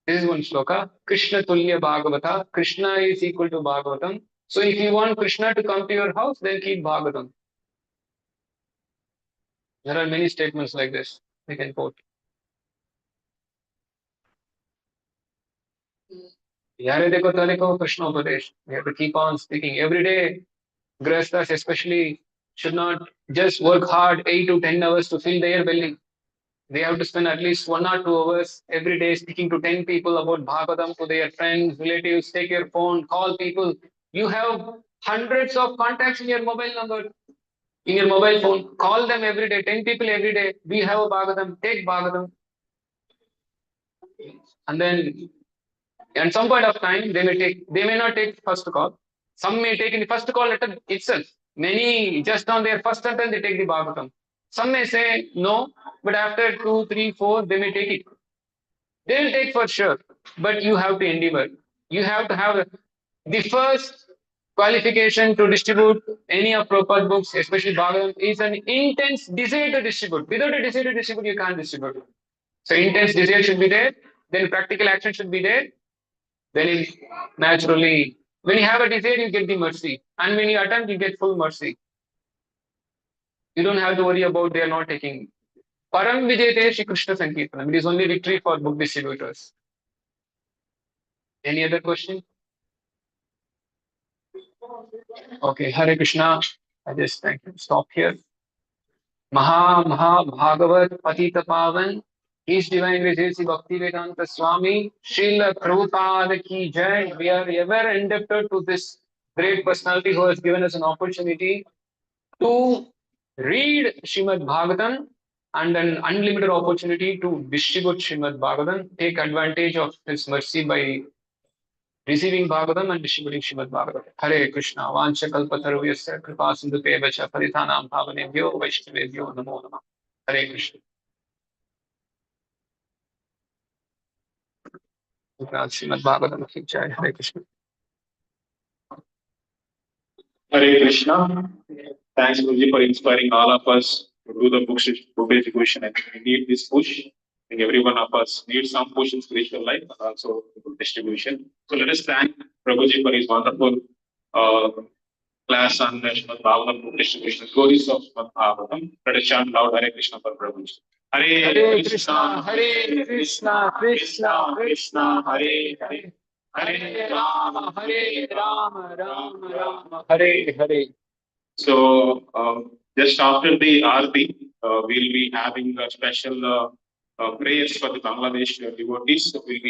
[SPEAKER 1] This is one shloka. Krishna Tulya Bhagavata. Krishna is equal to Bhagavatam. So if you want Krishna to come to your house, then keep Bhagavatam. There are many statements like this. We can quote. Yare dekho tale ko Krishna Upadesh. We have to keep on speaking. Every day, Grihasthas especially should not just work hard 8 to 10 hours to fill their belly. They have to spend at least 1 or 2 hours every day speaking to 10 people about Bhagavatam, to their friends, relatives. Take your phone, call people. You have hundreds of contacts in your mobile number, in your mobile phone. Call them every day, 10 people every day. We have a Bhagavatam, take Bhagavatam. And then at some point of time, they may not take first call. Some may take in the first call letter itself. Many just on their first attempt, they take the Bhagavatam. Some may say no, but after 2, 3, 4, they may take it. They will take for sure, but you have to endeavor. You have to have the first qualification to distribute any of Prabhupada books, especially Bhagavatam, is an intense desire to distribute. Without a desire to distribute, you can't distribute. So intense desire should be there, then practical action should be there, then naturally, when you have a desire, you get the mercy. And when you attempt, you get full mercy. You don't have to worry about they are not taking. Param Vijayate Shri Krishna Sankirtanam. It is only victory for book distributors. Any other question? Okay, Hare Krishna. I just stop here. Maha Bhagavat Patita Pavan. His Divine Grace Bhakti Vedanta Swami Srila Prabhupada Ki Jai. We are ever indebted to this great personality who has given us an opportunity to read Srimad Bhagavatam and an unlimited opportunity to distribute Srimad Bhagavatam. Take advantage of His mercy by receiving Bhagavatam and distributing Srimad Bhagavatam. Hare Krishna. Vancha kalpataruvasya kripa sindhute vacha parithanam bhavanebhyo vaishnavebhyo namo namah. Hare Krishna. Srimad Bhagavatam ki jai. Hare Krishna.
[SPEAKER 3] Hare Krishna. Thanks, Guruji, for inspiring all of us to do the book distribution. And we need this push. I think every one of us needs some push in spiritual life and also book distribution. So let us thank Prabhuji for his wonderful class on Srimad Bhagavatam book distribution. Glories of Srimad Bhagavatam. Let us chant loud Hare Krishna for Prabhuji.
[SPEAKER 1] Hare Krishna, Hare Krishna, Krishna Krishna, Hare Hare. Hare Rama, Rama Rama, Hare Hare.
[SPEAKER 3] So just after the Aarti, we'll be having a special prayers for the Bangladesh devotees. So we'll be